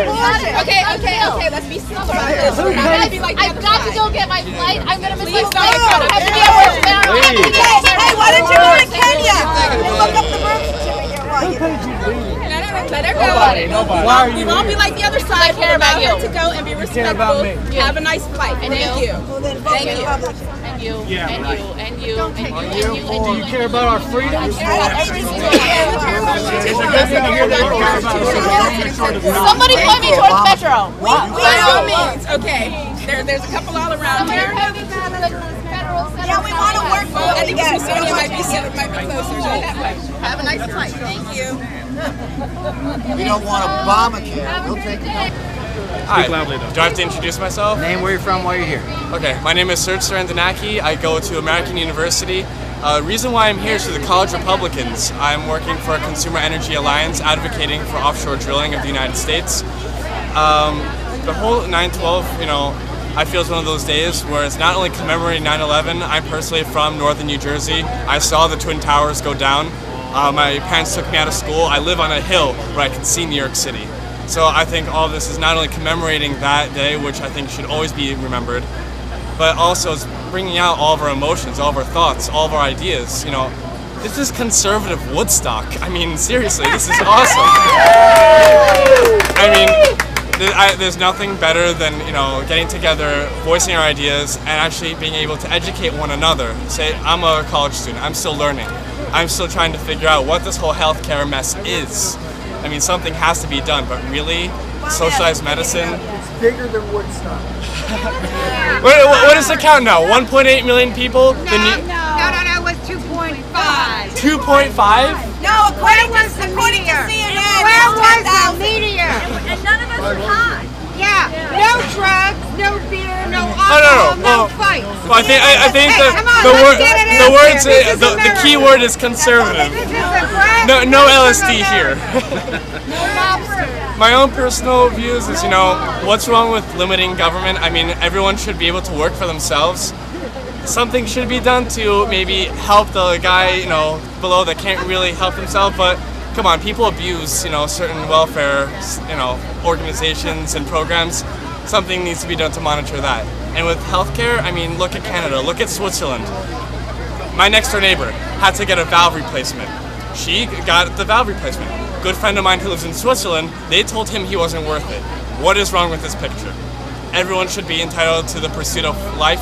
abortion? Okay, let's be simple about this. I've got to go get my flight. I'm going to miss my flight. I have to be at work now. Hey, why didn't you go to Kenya? Look up the birth certificate while you're there. Let her go. We won't be like the other side. I care about you. To go and be respectful. Have a nice flight. Thank you. Thank you. you, Yeah, and right. you, and you, and you, Are and you you, for- and you. you care about our freedom? It's a good thing to hear that you care about us. Somebody point me towards Metro. By all means, okay. There's a couple all around here. Yeah, we want to work for it. Yeah, Sonia might be closer. Go that way. Have a nice flight. Thank you. We don't want Obamacare. We'll take it. Hi. Do I have to introduce myself? Name, where you're from, why you're here. Okay, my name is Serge Sarandanaki. I go to American University. Reason why I'm here is for the College Republicans. I'm working for a Consumer Energy Alliance advocating for offshore drilling of the United States. The whole 9/12, you know, I feel it's one of those days where it's not only commemorating 9/11. I'm personally from northern New Jersey. I saw the Twin Towers go down. My parents took me out of school. I live on a hill where I can see New York City. So I think all of this is not only commemorating that day, which I think should always be remembered, but also it's bringing out all of our emotions, all of our thoughts, all of our ideas. You know, this is conservative Woodstock. I mean, seriously, this is awesome. I mean, there's nothing better than, you know, getting together, voicing our ideas, and actually being able to educate one another. Say, I'm a college student, I'm still learning. I'm still trying to figure out what this whole healthcare mess is. I mean, something has to be done, but really, socialized medicine. It's bigger than Woodstock. What is the count now? 1.8 million people? No, it was 2.5. 2.5? No, according to CNN. Where was the meteor? And none of us were high. Yeah, no drugs, no beer, no alcohol, no fights. Well, I think the key word is conservative. No LSD here. My own personal views is, you know, what's wrong with limiting government? I mean, everyone should be able to work for themselves. Something should be done to maybe help the guy, you know, below that can't really help himself, but come on, people abuse, you know, certain welfare, you know, organizations and programs. Something needs to be done to monitor that. And with healthcare, I mean, look at Canada, look at Switzerland. My next door neighbor had to get a valve replacement. She got the valve replacement. Good friend of mine who lives in Switzerland, they told him he wasn't worth it. What is wrong with this picture? Everyone should be entitled to the pursuit of life,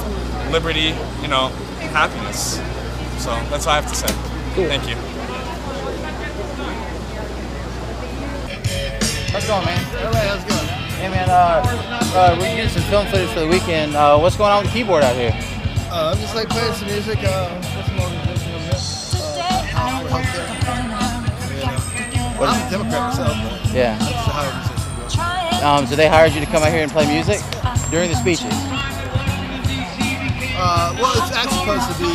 liberty, you know, happiness. So that's all I have to say. Cool. Thank you. How's it going, man? Alright, how's it going? Hey, man, we're getting some film footage for the weekend. What's going on with the keyboard out here? I'm just like playing some music. What's some organization over here? I'm a Democrat myself, but Yeah. that's just how organization goes. So they hired you to come out here and play music during the speeches? Well, it's actually supposed to be a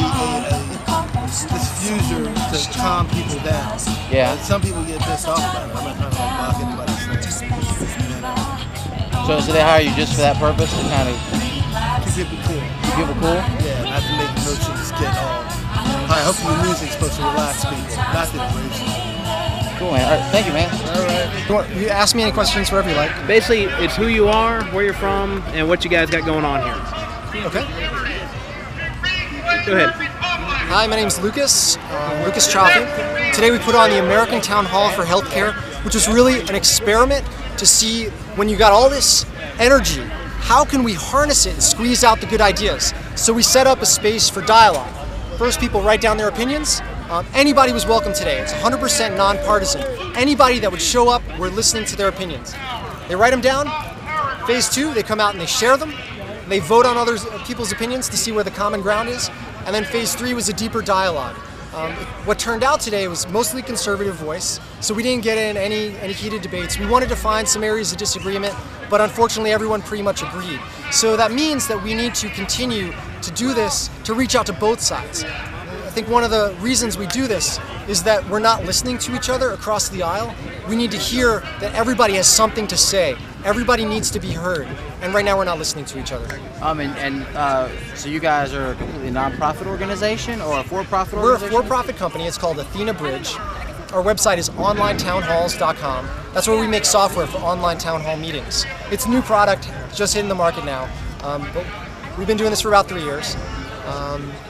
diffuser to calm people down. Yeah. Some people get pissed off about it. I'm not trying to block anybody's thing. So they hire you just for that purpose, to kind of Keep people cool. keep people cool? Yeah, not to make emotions get all. I hope your music's supposed to relax people, not to embrace them. Cool, man. All right, thank you, man. All right. You ask me any questions, whatever you like. Basically, it's who you are, where you're from, and what you guys got going on here. Okay. Go ahead. Hi, my name's Lucas, Lucas Chaffee. Today we put on the American Town Hall for Healthcare, which was really an experiment to see when you got all this energy, how can we harness it and squeeze out the good ideas? So we set up a space for dialogue. First, people write down their opinions. Anybody was welcome today. It's 100% nonpartisan. Anybody that would show up, we're listening to their opinions. They write them down. Phase 2, they come out and they share them. They vote on other people's opinions to see where the common ground is. And then phase 3 was a deeper dialogue. What turned out today was mostly conservative voice, so we didn't get in any heated debates. We wanted to find some areas of disagreement, but unfortunately everyone pretty much agreed. So that means that we need to continue to do this to reach out to both sides. I think one of the reasons we do this is that we're not listening to each other across the aisle. We need to hear that everybody has something to say. Everybody needs to be heard. And right now we're not listening to each other. So you guys are a completely non-profit organization or a for-profit We're organization? a for-profit company. It's called Athena Bridge. Our website is onlinetownhalls.com. That's where we make software for online town hall meetings. It's a new product, just hitting the market now. But we've been doing this for about 3 years.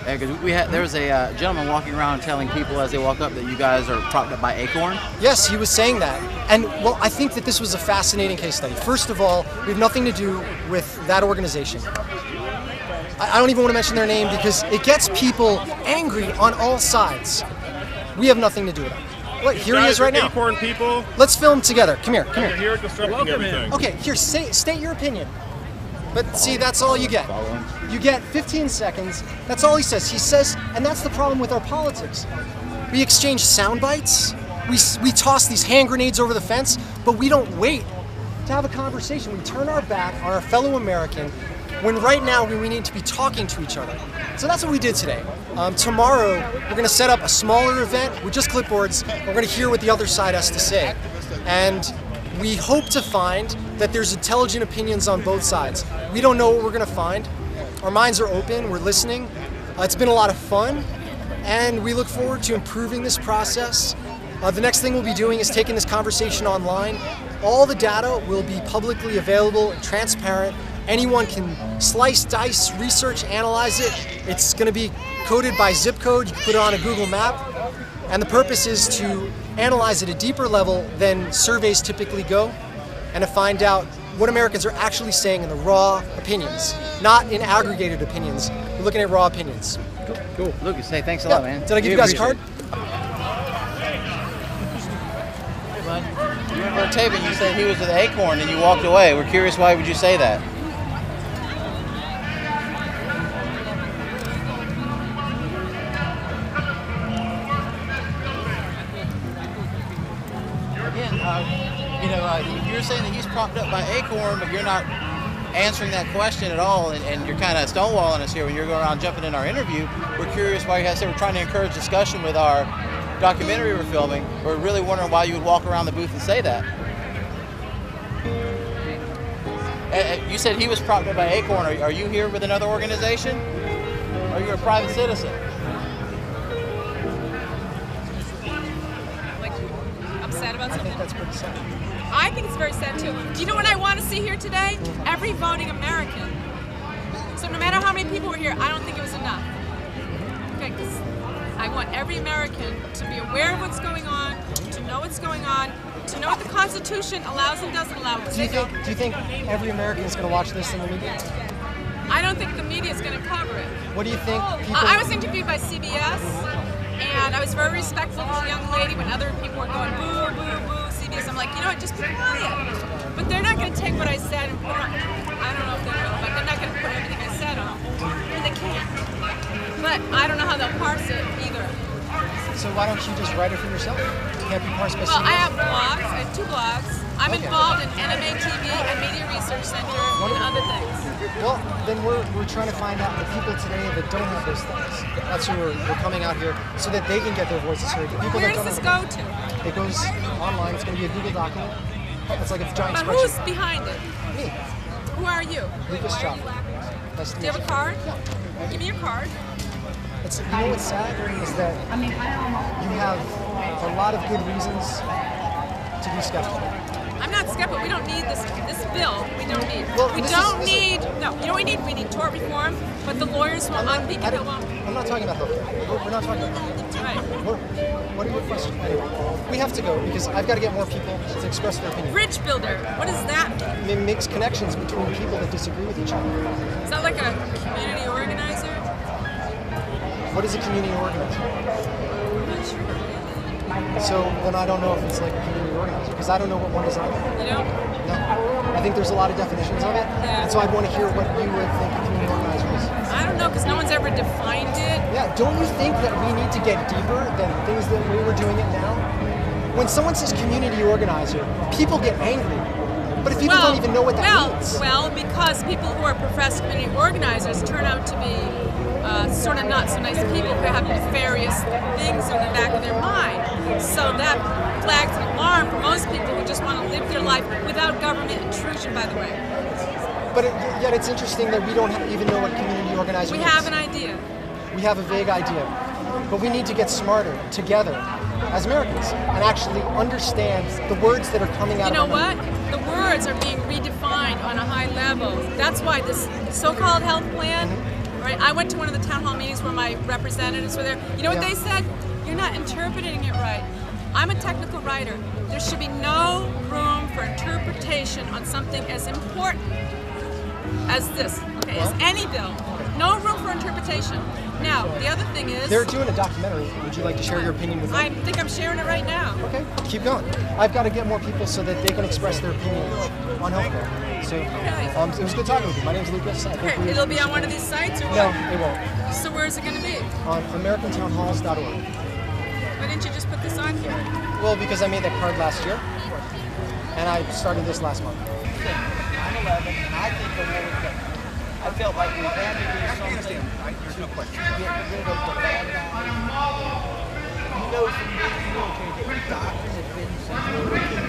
There was a gentleman walking around telling people as they walk up that you guys are propped up by Acorn. Yes, he was saying that. And well, I think that this was a fascinating case study. First of all, we have nothing to do with that organization. I don't even want to mention their name because it gets people angry on all sides. We have nothing to do with it. Look, here he is right now. Acorn people. Let's film together. Come here, come You're here. here disrupting everything. Okay, here, state your opinion. But see, that's all you get. You get 15 seconds. That's all he says. He says, and that's the problem with our politics. We exchange sound bites. We toss these hand grenades over the fence, but we don't wait to have a conversation. We turn our back on our fellow American when right now we need to be talking to each other. So that's what we did today. Tomorrow, we're going to set up a smaller event with just clipboards. We're going to hear what the other side has to say. And we hope to find that there's intelligent opinions on both sides. We don't know what we're going to find. Our minds are open, we're listening. It's been a lot of fun, and we look forward to improving this process. The next thing we'll be doing is taking this conversation online. All the data will be publicly available and transparent. Anyone can slice, dice, research, analyze it. It's going to be coded by zip code. You can put it on a Google map. And the purpose is to analyze at a deeper level than surveys typically go, and to find out what Americans are actually saying in the raw opinions, not in aggregated opinions. We're looking at raw opinions. Cool. Lucas, hey, thanks a lot, man. Did I give you guys a card? You remember taping, you said he was with Acorn and you walked away. We're curious, why would you say that? You're saying that he's propped up by Acorn, but you're not answering that question at all, and you're kind of stonewalling us here when you're going around jumping in our interview. We're curious why you guys said we're trying to encourage discussion with our documentary we're filming. We're really wondering why you would walk around the booth and say that. You said he was propped up by Acorn. Are you here with another organization? Or are you a private citizen? Upset about something? I think that's pretty sad. I think it's very sad too. Do you know what I want to see here today? Every voting American. So no matter how many people were here, I don't think it was enough. Okay, because I want every American to be aware of what's going on, to know what's going on, to know what the Constitution allows and doesn't allow. Do you think every American is going to watch this in the media? I don't think the media is going to cover it. What do you think people... I was interviewed by CBS, and I was very respectful of the young lady when other people were going boo, boo, boo, CBS. I'm like, you know what, just be quiet. But they're not going to take what I said and put on. I don't know if they will, but they're not going to put everything I said on. And they can't. But I don't know how they'll parse it either. So why don't you just write it for yourself? You can't be parsed by Well, CBS? I have blogs. I have 2 blogs. I'm involved in NMA TV and Media Research Center and other things. Well, then we're trying to find out the people today that don't have those things. That's who we're coming out here so that they can get their voices heard. The people Where that does don't this go have to? It goes online. It's going to be a Google document. It's like a giant But spreadsheet. who's behind it? Me. Who are you? Lucas Chopper. Nice to Do you have a card? Give me your card. You know what's sad is that you have a lot of good reasons to be skeptical. I'm not skeptical. We don't need this bill. We don't need. Well, we don't need. No, you know what we need? We need tort reform. But the lawyers will not be. I'm not talking about healthcare. We're not talking about healthcare. Right. What are your questions? Anyway, we have to go because I've got to get more people to express their opinion. Bridge builder. What does that mean? It makes connections between people that disagree with each other. Is that like a community organizer? What is a community organizer? So then I don't know if it's like a community organizer because I don't know what one is either. You don't? No. I think there's a lot of definitions of it. Yeah. And so I'd want to hear what you would think a community organizer is. I don't know because no one's ever defined it. Yeah, don't you think that we need to get deeper than things that we were doing it now? When someone says community organizer, people get angry. But if people don't even know what that means. Well, because people who are professed community organizers turn out to be sort of not so nice people who have nefarious things in the back of their mind. So that flags an alarm for most people who just want to live their life without government intrusion, by the way. But yet it's interesting that we don't even know what community organizer means. We have an idea. We have a vague idea. But we need to get smarter together as Americans and actually understand the words that are coming out of our mouth. You know what? The words are being redefined on a high level. That's why this so-called health plan, right? I went to one of the town hall meetings where my representatives were there. You know what they said? You're not interpreting it right. I'm a technical writer. There should be no room for interpretation on something as important as this, okay, as any bill. No room for interpretation. Now, the other thing is... They're doing a documentary. Would you like to share your opinion with them? I think I'm sharing it right now. Okay, keep going. I've got to get more people so that they can express their opinion on healthcare. So, it was good talking with you. My name's Lucas. I think It'll be on one of these sites or what? No, it won't. So where is it going to be? On AmericanTownHalls.org. Why didn't you just put this on here? Well, because I made that card last year, and I started this last month. 9/11, I think the war was done. I felt like we had to do something. There's no question. Get rid of the bad guys. You know from the military that the doctrine has been taking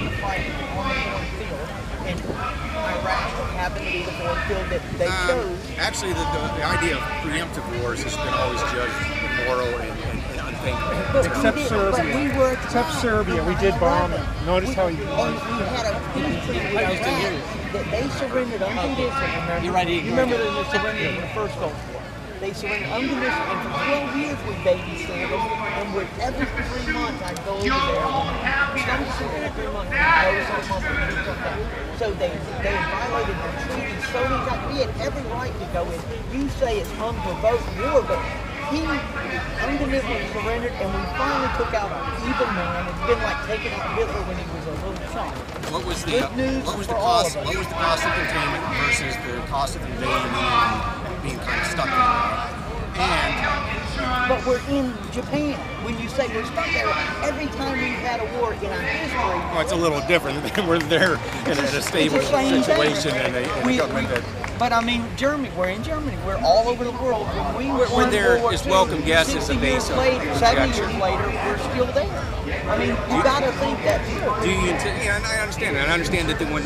the fight on the foreign field, and Iraq happened to be the foreign field that they chose. Actually, the idea of preemptive wars has been always judged immoral and unthinkable. Except Serbia, we did bomb them. Notice how he we had a peace treaty with Iraq that they surrendered unconditionally. You're right, You remember that they surrendered in the first Gulf War. They surrendered unconditionally, and for 12 years we babysat them, and with every 3 months I'd go over there. Some every 3 months, so they violated the treaty so many times. We had every right to go in. You say it's unprovoked war, but he unconditionally surrendered, and we finally took out an evil man. It's been like taking out Hitler when he was a little child. What was the cost? What was the cost of containment versus the cost of invading and being kind of stuck there? But we're in Japan. When you say we're stuck there, every time we've had a war in our history. Well, it's a little different. We're there in a stable situation and a government that. But I mean, Germany. We're in Germany. We're all over the world. When we we're there as welcome guests as a base of 70 years later, we're still there. I mean, you got to think that too. Do you? Yeah, and I understand that. I understand that when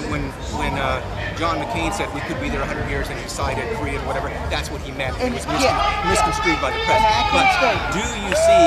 John McCain said we could be there 100 years and decided Korea and whatever, that's what he meant. It was misconstrued by the press. But do you see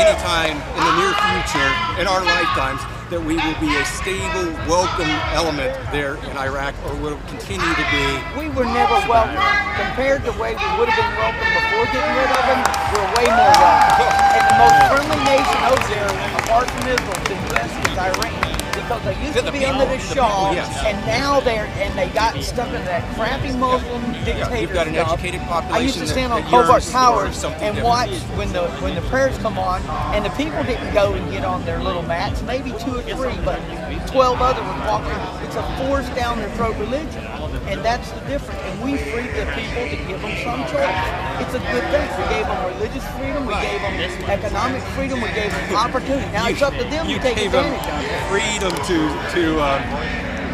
any time in the near future, in our lifetimes, that we will be a stable, welcome element there in Iraq, or will it continue to be? We were never welcome. Compared to the way we would have been welcome before getting rid of them, we're way more welcome. And the most friendly nation over there, apart from Israel, to the U.S. is Iran. Because they used to be under the Shah, and now they got stuck in that crappy Muslim dictator You've got an educated population. I used to stand on Covert Towers and watch when the prayers come on, and the people didn't go and get on their little mats, maybe 2 or 3, but 12 others were walking. It's a forced down their throat religion, and that's the difference. And we freed the people to give them some choice. It's a good thing. We gave them religious freedom, we gave them economic freedom, we gave them opportunity. Now it's up to them to take advantage of it. Freedom to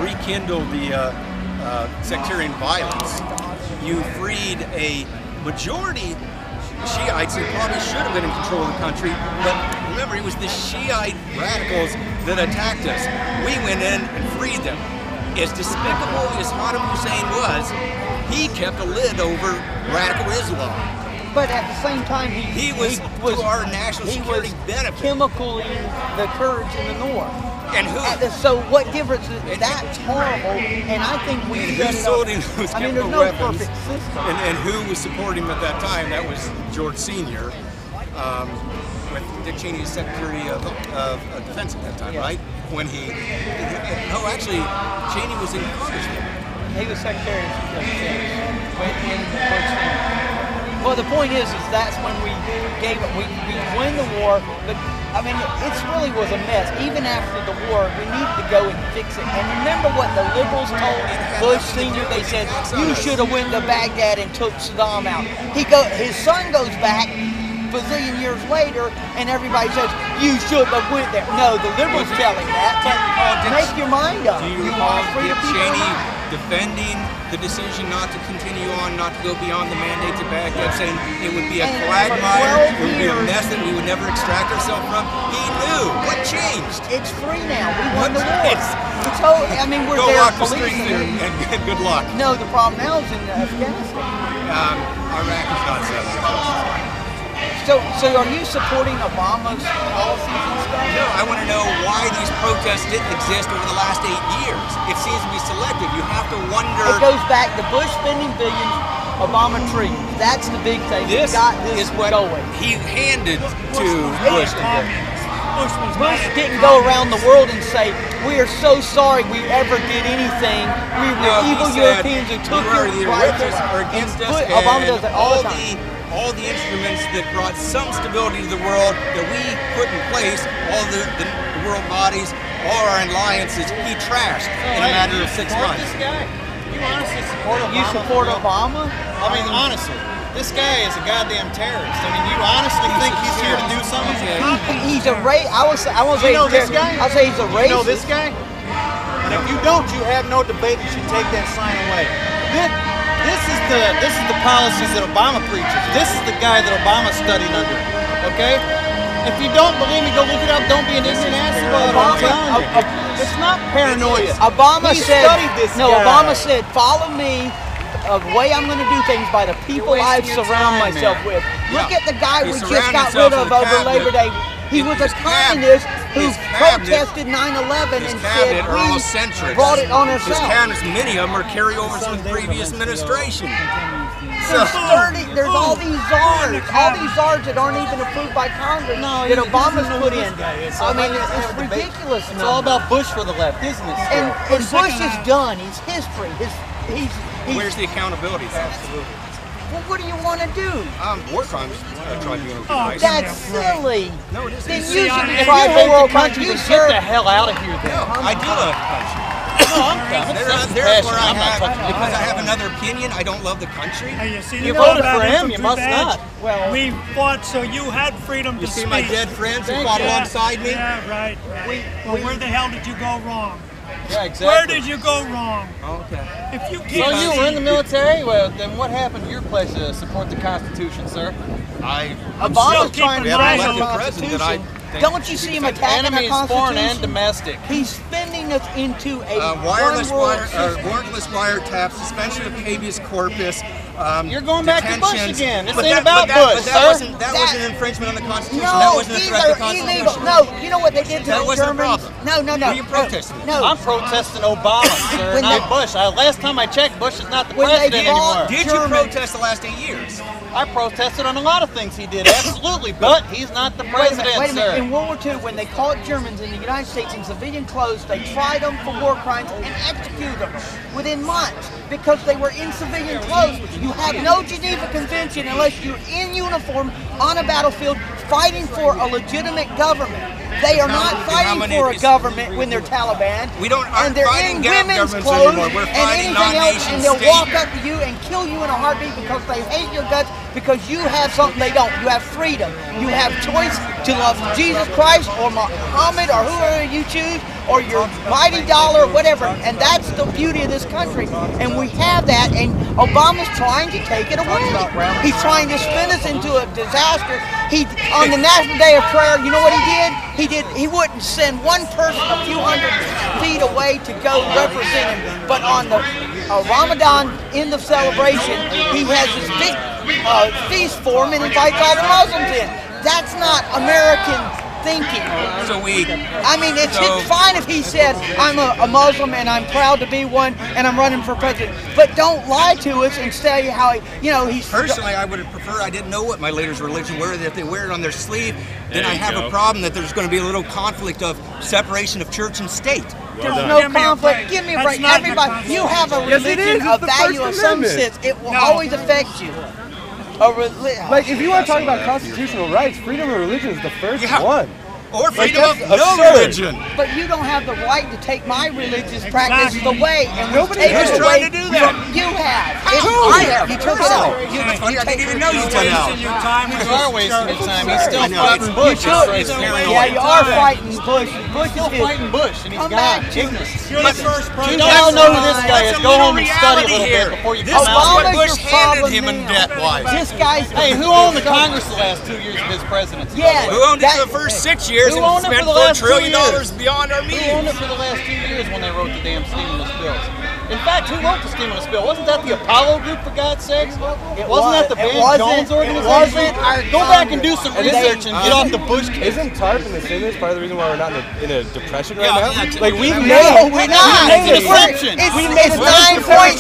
rekindle the sectarian violence. You freed a majority Shiites who probably should have been in control of the country, but remember, it was the Shiite radicals that attacked us. We went in and freed them. As despicable as Saddam Hussein was, he kept a lid over radical Islam. But at the same time, he was to our national security benefit. Chemically the Kurds in the north. And who? So what difference is that's horrible? And I think we. Who sold him those I mean, chemical there's no weapons? perfect system. And who was supporting him at that time? That was George Sr. With Dick Cheney as Secretary of Defense at that time, right? When actually, Cheney was in Congress. He was Secretary of Defense. Well, the point is that's when we win the war, but I mean, it really was a mess. Even after the war, we needed to go and fix it. And remember what the liberals told Bush Sr.? They said, you should have went to Baghdad and took Saddam out. His son goes back a bazillion years later, and everybody says, you should have went there. No, the liberals telling that, but make your mind up. Do you recall Dick Cheney defending the decision not to continue on, not to go beyond the mandates of Baghdad, saying it would be a quagmire, it would be a mess that we would never extract ourselves from? He knew. What changed? It's free now. We won the war. I mean, we're go there walk the streets policing. and good luck. No, the problem now is in Afghanistan. Iraq is not settled. So are you supporting Obama's policies and stuff? No, I want to know why these protests didn't exist over the last 8 years. It seems to be selective. You have to wonder. It goes back to Bush spending billions, Obama treaties. That's the big thing. This got this is what going. he handed to Bush. Bush didn't go around the world and say, "We are so sorry we ever did anything. We were evil Europeans who took your rights." Or against us, Obama does it all the time. All the instruments that brought some stability to the world that we put in place, all the world bodies, all our alliances, he trashed in a matter of 6 months. This guy. You honestly support Obama? You support Obama? I mean, honestly, this guy is a goddamn terrorist. I mean, you honestly think he's here to do something? He's a I won't say you know this guy? I'll say he's a racist. You know this guy? And if you don't, you have no debate. You should take that sign away. This is the policies that Obama preaches. This is the guy that Obama studied under. Okay? If you don't believe me, go look it up. Don't be an ignorant ass about it. I'm telling you. It's not paranoia. Obama he said, studied this no, guy. Obama said, follow me. The way I'm going to do things by the people I surround myself with. Look at the guy we just got rid of over Labor Day. He was a communist who protested 9/11 and said we brought it on ourselves. His cabinets, many of them are carryovers from the previous administration. There's all these czars. All these czars that aren't even approved by Congress that Obama's put in. I mean, it's ridiculous. It's all about Bush for the left, isn't it? And Bush is done. He's history. Where's the accountability? Absolutely. Well, what do you want to do? War crimes tribunal. That's silly. No, it isn't. Then you should be trying for world country. Get the hell out of here, then. No, I do love the country. No, I'm coming. There's where I have, because I have another opinion, I don't love the country. Hey, you voted for him, you must not. Well, we fought so you had freedom to speak. You see my dead friends who fought alongside me? Yeah, right. Well, where the hell did you go wrong? Yeah, exactly. Where did you go wrong? Okay. If you keep so you were in the military? Well, then what happened to your place to support the Constitution, sir? Obama's trying to find the Constitution. Don't you see him attacking enemies, our Constitution? foreign and domestic. He's spinning us into a warrantless wiretap, suspension of habeas corpus. You're going back to Bush again. This ain't about Bush, sir. That wasn't an infringement on the Constitution. No, that wasn't a these threat to the are Constitution. illegal. No, you know what they did to that the wasn't Germans? A problem. No. Were you protesting? No. I'm protesting Obama, sir, not Bush. Last time I checked, Bush is not the president anymore. Did you protest the last 8 years? I protested on a lot of things he did, absolutely, but he's not the president, wait a minute. sir. In World War II, when they caught Germans in the United States in civilian clothes, they tried them for war crimes and executed them within months because they were in civilian clothes. You have no Geneva Convention unless you're in uniform on a battlefield fighting for a legitimate government. They are not fighting for a government when they're Taliban. And they're in women's clothes and anything else, and they'll walk up to you and kill you in a heartbeat because they hate your guts because you have something they don't. You have freedom. You have choice to love Jesus Christ or Muhammad or whoever you choose or your mighty dollar or whatever. And that's the beauty of this country. And we have that, and Obama's trying to take it away. He's trying to spin us into a disaster. On the National Day of Prayer, you know what he did? He wouldn't send one person a few hundred feet away to go represent him. But on the Ramadan end of celebration, he has this big feast for him and invites all the Muslims in. That's not American thinking. It's fine if he said, I'm a Muslim and I'm proud to be one and I'm running for president. But don't lie to us and say how, he's... Personally, I would have preferred, I didn't know what my leader's religion were, that if they wear it on their sleeve, then I have a problem that there's going to be a little conflict of separation of church and state. There's no conflict. Give me a break. Everybody, you have a religion of value of some sense. It will always affect you. Like, if you want to talk about constitutional rights, freedom of religion is the first one. Or freedom of no religion. But you don't have the right to take my religious practices away. And nobody is trying to do that. You have. I have. You took it out. I didn't even know you took it out. You are wasting your time. He's still fighting Bush. Yeah, you are fighting Bush. Bush is fighting Bush, and he's gone. Ignorance. You're the first president. You don't know who this guy is. Go home and study a little bit before you come out. Bush handed him in debt-wise. This guy's... Hey, who owned the Congress the last 2 years of his presidency? Yeah. Who owned it for the first 6 years? Who owned it for the $4 last trillion 2 years? beyond our means. Who owned it for the last 2 years when they wrote the damn stimulus bills? In fact, who wrote the stimulus bill? Wasn't that the Apollo group, for God's sakes? Wasn't that the Van Jones organization? Go back and do some research and get off the Bush case. Isn't TARP and the stimulus part of the reason why we're not in a depression right now? Yeah, Like we've no, made, we're not. It's 9.7.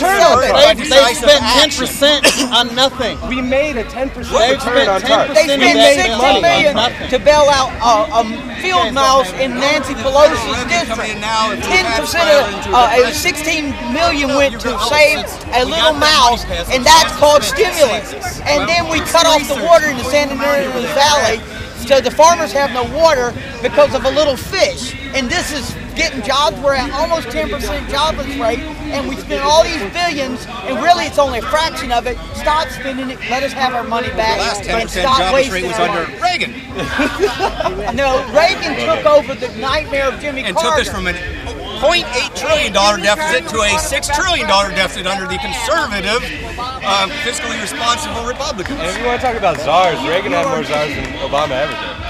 They spent 10% on nothing. We made a 10% They've return on spent TARP. 10% They spent $60 million to bail out a field mouse in Nancy Pelosi's district. 10% of 16 million went to save a little mouse, and that's called stimulus. And then we cut off the water in the San Andreas Valley, so the farmers have no water because of a little fish. And this is getting jobs. We're at almost 10% jobless rate, and we spend all these billions, and really it's only a fraction of it. Stop spending it. Let us have our money back. The last 10% and stop jobless wasting rate was our under money. Reagan. No, Reagan took over the nightmare of Jimmy And Carter. took us from a $0.8 trillion deficit to a $6 trillion deficit under the conservative, fiscally responsible Republicans. And if you want to talk about czars, Reagan had more czars than Obama ever did.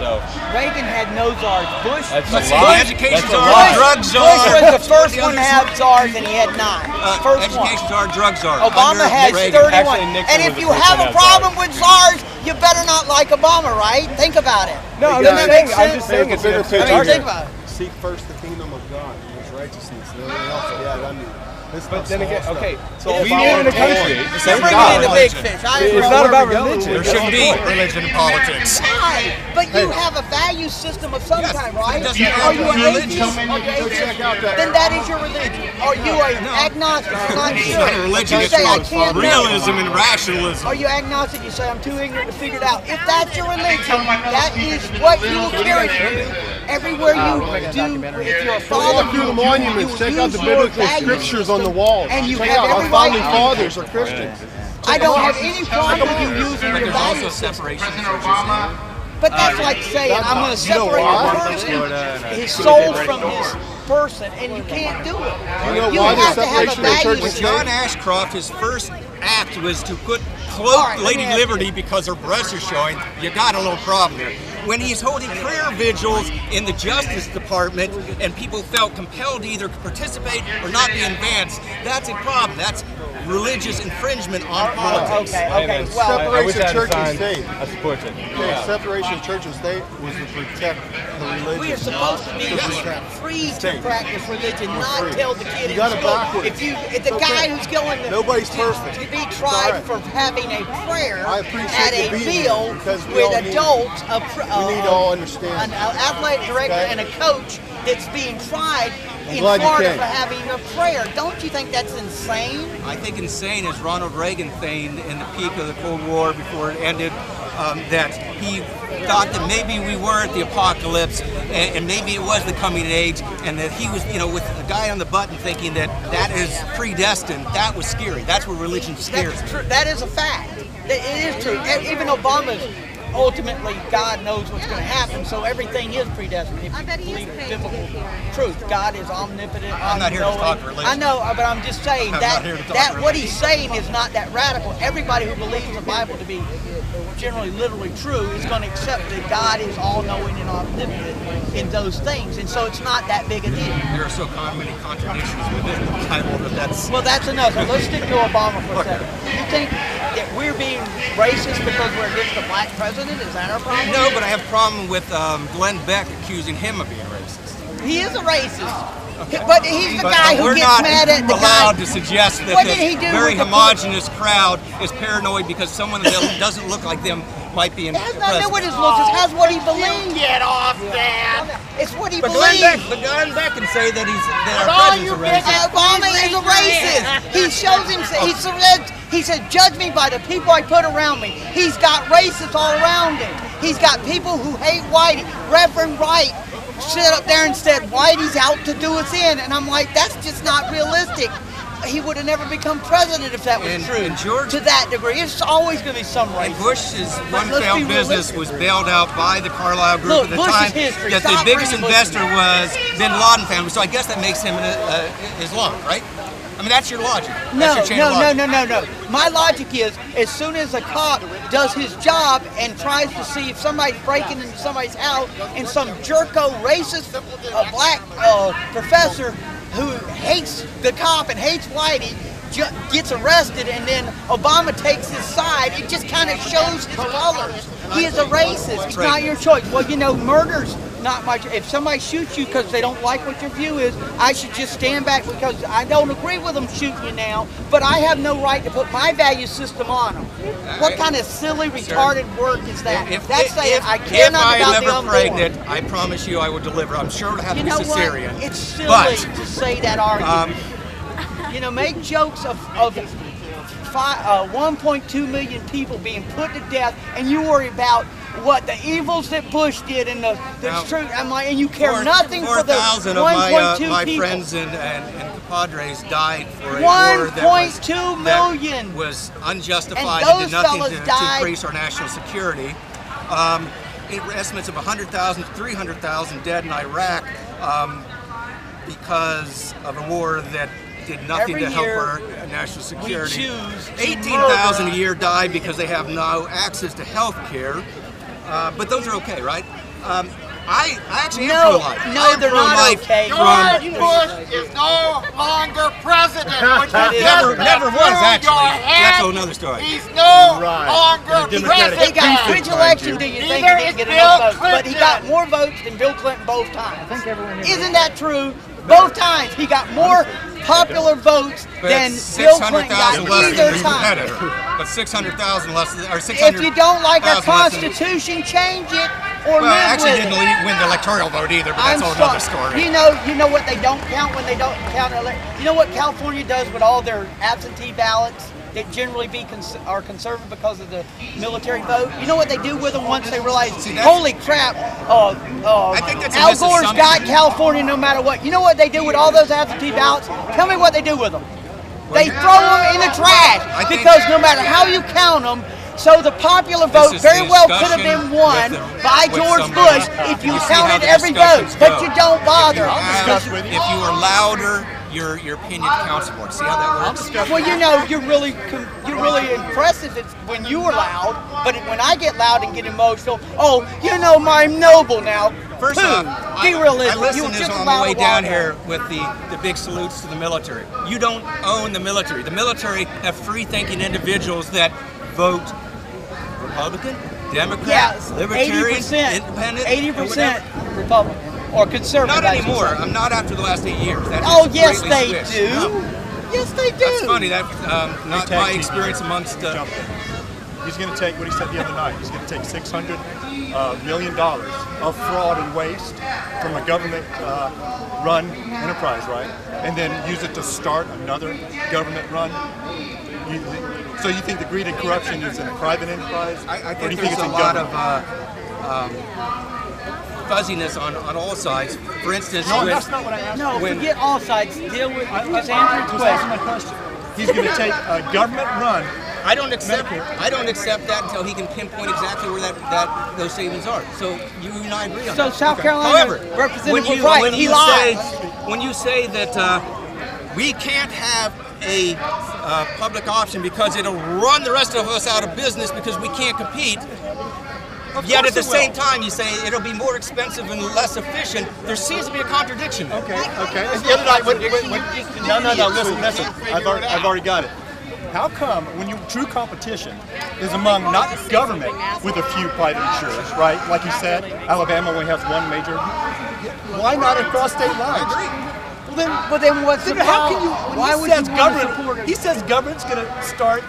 So Reagan had no czars. Bush, that's Let's a see, lot. education That's a czar, lot. drug czar. Bush was the first one to have czars, and he had 9. First education one. czar, drug czar. Obama under has Reagan. 31. Actually, Nixon And was if the you first have one a to have problem with czars, you better not like Obama, right? Think about it. No, Doesn't that make I'm just sense? saying it's bigger a picture. I mean, think about it. Seek first the kingdom of God and His righteousness. And everything else will be added unto you. But then again, okay, so It we is live in a all country. You're bringing in the big fish. It's not about religion. There shouldn't be religion in politics. Right, but you have a value system of some kind, right? doesn't Are you an religion. atheist? Go check out that. Then that is your religion. Are you an agnostic? You're not It's sure. not a religion, You it's say, I called can't know. realism and rationalism. Are you agnostic? You say, I'm too ignorant to figure it out. If that's your religion, that is what you will carry through everywhere you do. If you're a follower, Through the monuments, check out the biblical scriptures on the walls. And you check have out our every founding right. fathers are Christians. I don't have any problem with you using your There's also values. separation of churches there. But that's like saying I'm going to You know separate why? a person, his soul from his person, and you can't do it. You know You why have there's to have a separation of church value and system. John Ashcroft, his first act was to cloak All right, let Lady me ask Liberty because her breasts are showing. You got a little problem there. When he's holding prayer vigils in the Justice Department and people felt compelled to either participate or not be advanced, that's a problem. That's religious infringement on politics. Okay. Well, I wish I had Separation of church a and sign. state. I support it. Okay, separation of church and state was to protect the religion. we are supposed to be free to practice religion, not tell the kid You in got it school. backwards. If the guy who's going Nobody's perfect. to be It's tried all right. for having a prayer I appreciate at you a being meal here because we all with need- adults, we need to all understand. an athletic director Okay. and a coach that's being tried in glad you Florida came. for having a prayer. Don't you think that's insane? I think insane as Ronald Reagan feigned in the peak of the Cold War before it ended, that he thought that maybe we were at the apocalypse and maybe it was the coming age, and that he was, with the guy on the button thinking that that is predestined. That was scary. That's what religion scares. That's true. That is a fact. It is true. Even Obama's ultimately God knows what's going to happen, so everything is predestined. If you believe biblical truth, God is omnipotent. I'm not here to talk religion. I know, but I'm just saying I'm not here to talk that what religion. he's saying is not that radical. Everybody who believes the Bible to be generally literally true is going to accept that God is all-knowing and omnipotent in those things, and so it's not that big a deal. There are so many contradictions within the Bible that's... Well, that's enough. So let's stick to Obama for a second. You think that we're being racist because we're against a black president? Is that our problem? No, but I have a problem with Glenn Beck accusing him of being racist. He is a racist. But he's the guy who we're gets not mad at the allowed guy. to suggest that What did he this do very with the homogenous crowd is paranoid because someone that doesn't look like them might be in It has nothing to do with his looks. It has what he believes. Get off that! It's what he But believes. Glenn Beck can say that our president's a racist. Obama is a racist. He shows himself. He said, judge me by the people I put around me. He's got racists all around him. He's got people who hate Whitey. Reverend Wright stood up there and said, Whitey's out to do us in. And I'm like, that's just not realistic. He would have never become president if that was true. And George, to that degree, it's always going to be some racism. And Bush's one Let's failed be business realistic. was bailed out by the Carlyle Group Look, at the Bush's time. history. That the Stop biggest reading investor Bush's was Bin Laden family. So I guess that makes him an Islam, right? I mean, that's your logic. That's your chain of logic. No. My logic is, as soon as a cop does his job and tries to see if somebody's breaking into somebody's house and some jerko racist black professor who hates the cop and hates Whitey gets arrested, and then Obama takes his side. It just kind of shows his colors. He is a racist. It's not your choice. Well, you know, murder's not my choice. If somebody shoots you because they don't like what your view is, I should just stand back because I don't agree with them shooting you now, but I have no right to put my value system on them. What kind of silly, retarded work is that? That's saying I care not about the unborn. If I'm ever pregnant, I promise you I will deliver. I'm sure it'll have to be cesarean. It's silly to say that argument. You know, make jokes of 1.2 million people being put to death, and you worry about what the evils that Bush did and the truth. I'm like, and you care nothing for the 1.2 people. My friends and compadres died for a war that was unjustified and did nothing to increase our national security. Estimates of 100,000 to 300,000 dead in Iraq because of a war that did nothing to help our national security. 18,000 a year die because they have no access to health care. But those are okay, right? I actually am pro-life. No, they're not okay. George Bush is no longer president. Never was, actually. That's another story. He's no longer president. Hey guys, which election do you think he didn't get enough votes? But he got more votes than Bill Clinton both times. Isn't that true? Both times he got more popular votes than Bill Clinton got either time. But 600,000 less, or 600,000. If you don't like our Constitution, change it or live with it. Well, actually didn't win the electoral vote either, but that's another story. You know what they don't count when they don't count. You know what California does with all their absentee ballots that generally are conservative because of the military vote? You know what they do with them once they realize, holy crap, Al Gore's got California no matter what. You know what they do with all those absentee ballots? Tell me what they do with them. They throw them in the trash because no matter how you count them, so the popular vote very well could have been won by George Bush if you counted every vote, but you don't bother. If you are louder, your opinion counts more. See how that works? Well, you know, you're really impressive when you were loud, but when I get loud and get emotional, oh, you know, I'm noble now. First off, I listened on the way down here with the big salutes to the military. You don't own the military. The military have free-thinking individuals that vote Republican, Democrat, Libertarian, Independent, 80% Republican. Or conservative. Not anymore. I'm not after the last 8 years. Yes, they do. No. Yes, they do. That's funny. That's not my experience amongst. He's going to take what he said the other night. He's going to take $600 million of fraud and waste from a government-run enterprise, right? And then use it to start another government-run. So you think the greed and corruption is in a private enterprise? I think there's a lot of fuzziness on all sides. For instance, that's not what I asked. No, forget all sides. Deal with just answer the question. He's going to take a government-run. I don't accept that until he can pinpoint exactly where those savings are. So you and I agree on that. So South Carolina representative was right. He lied. When you say that we can't have a public option because it'll run the rest of us out of business because we can't compete. Yet at the same time, you say it'll be more expensive and less efficient. There seems to be a contradiction there. Okay. The other night, no. Listen. I've already got it. How come when true competition is among not government with a few private insurers, right? Like you said, Alabama only has one major. Why not across state lines? I agree. Well then what's the problem? Why would he government? He says government's going to start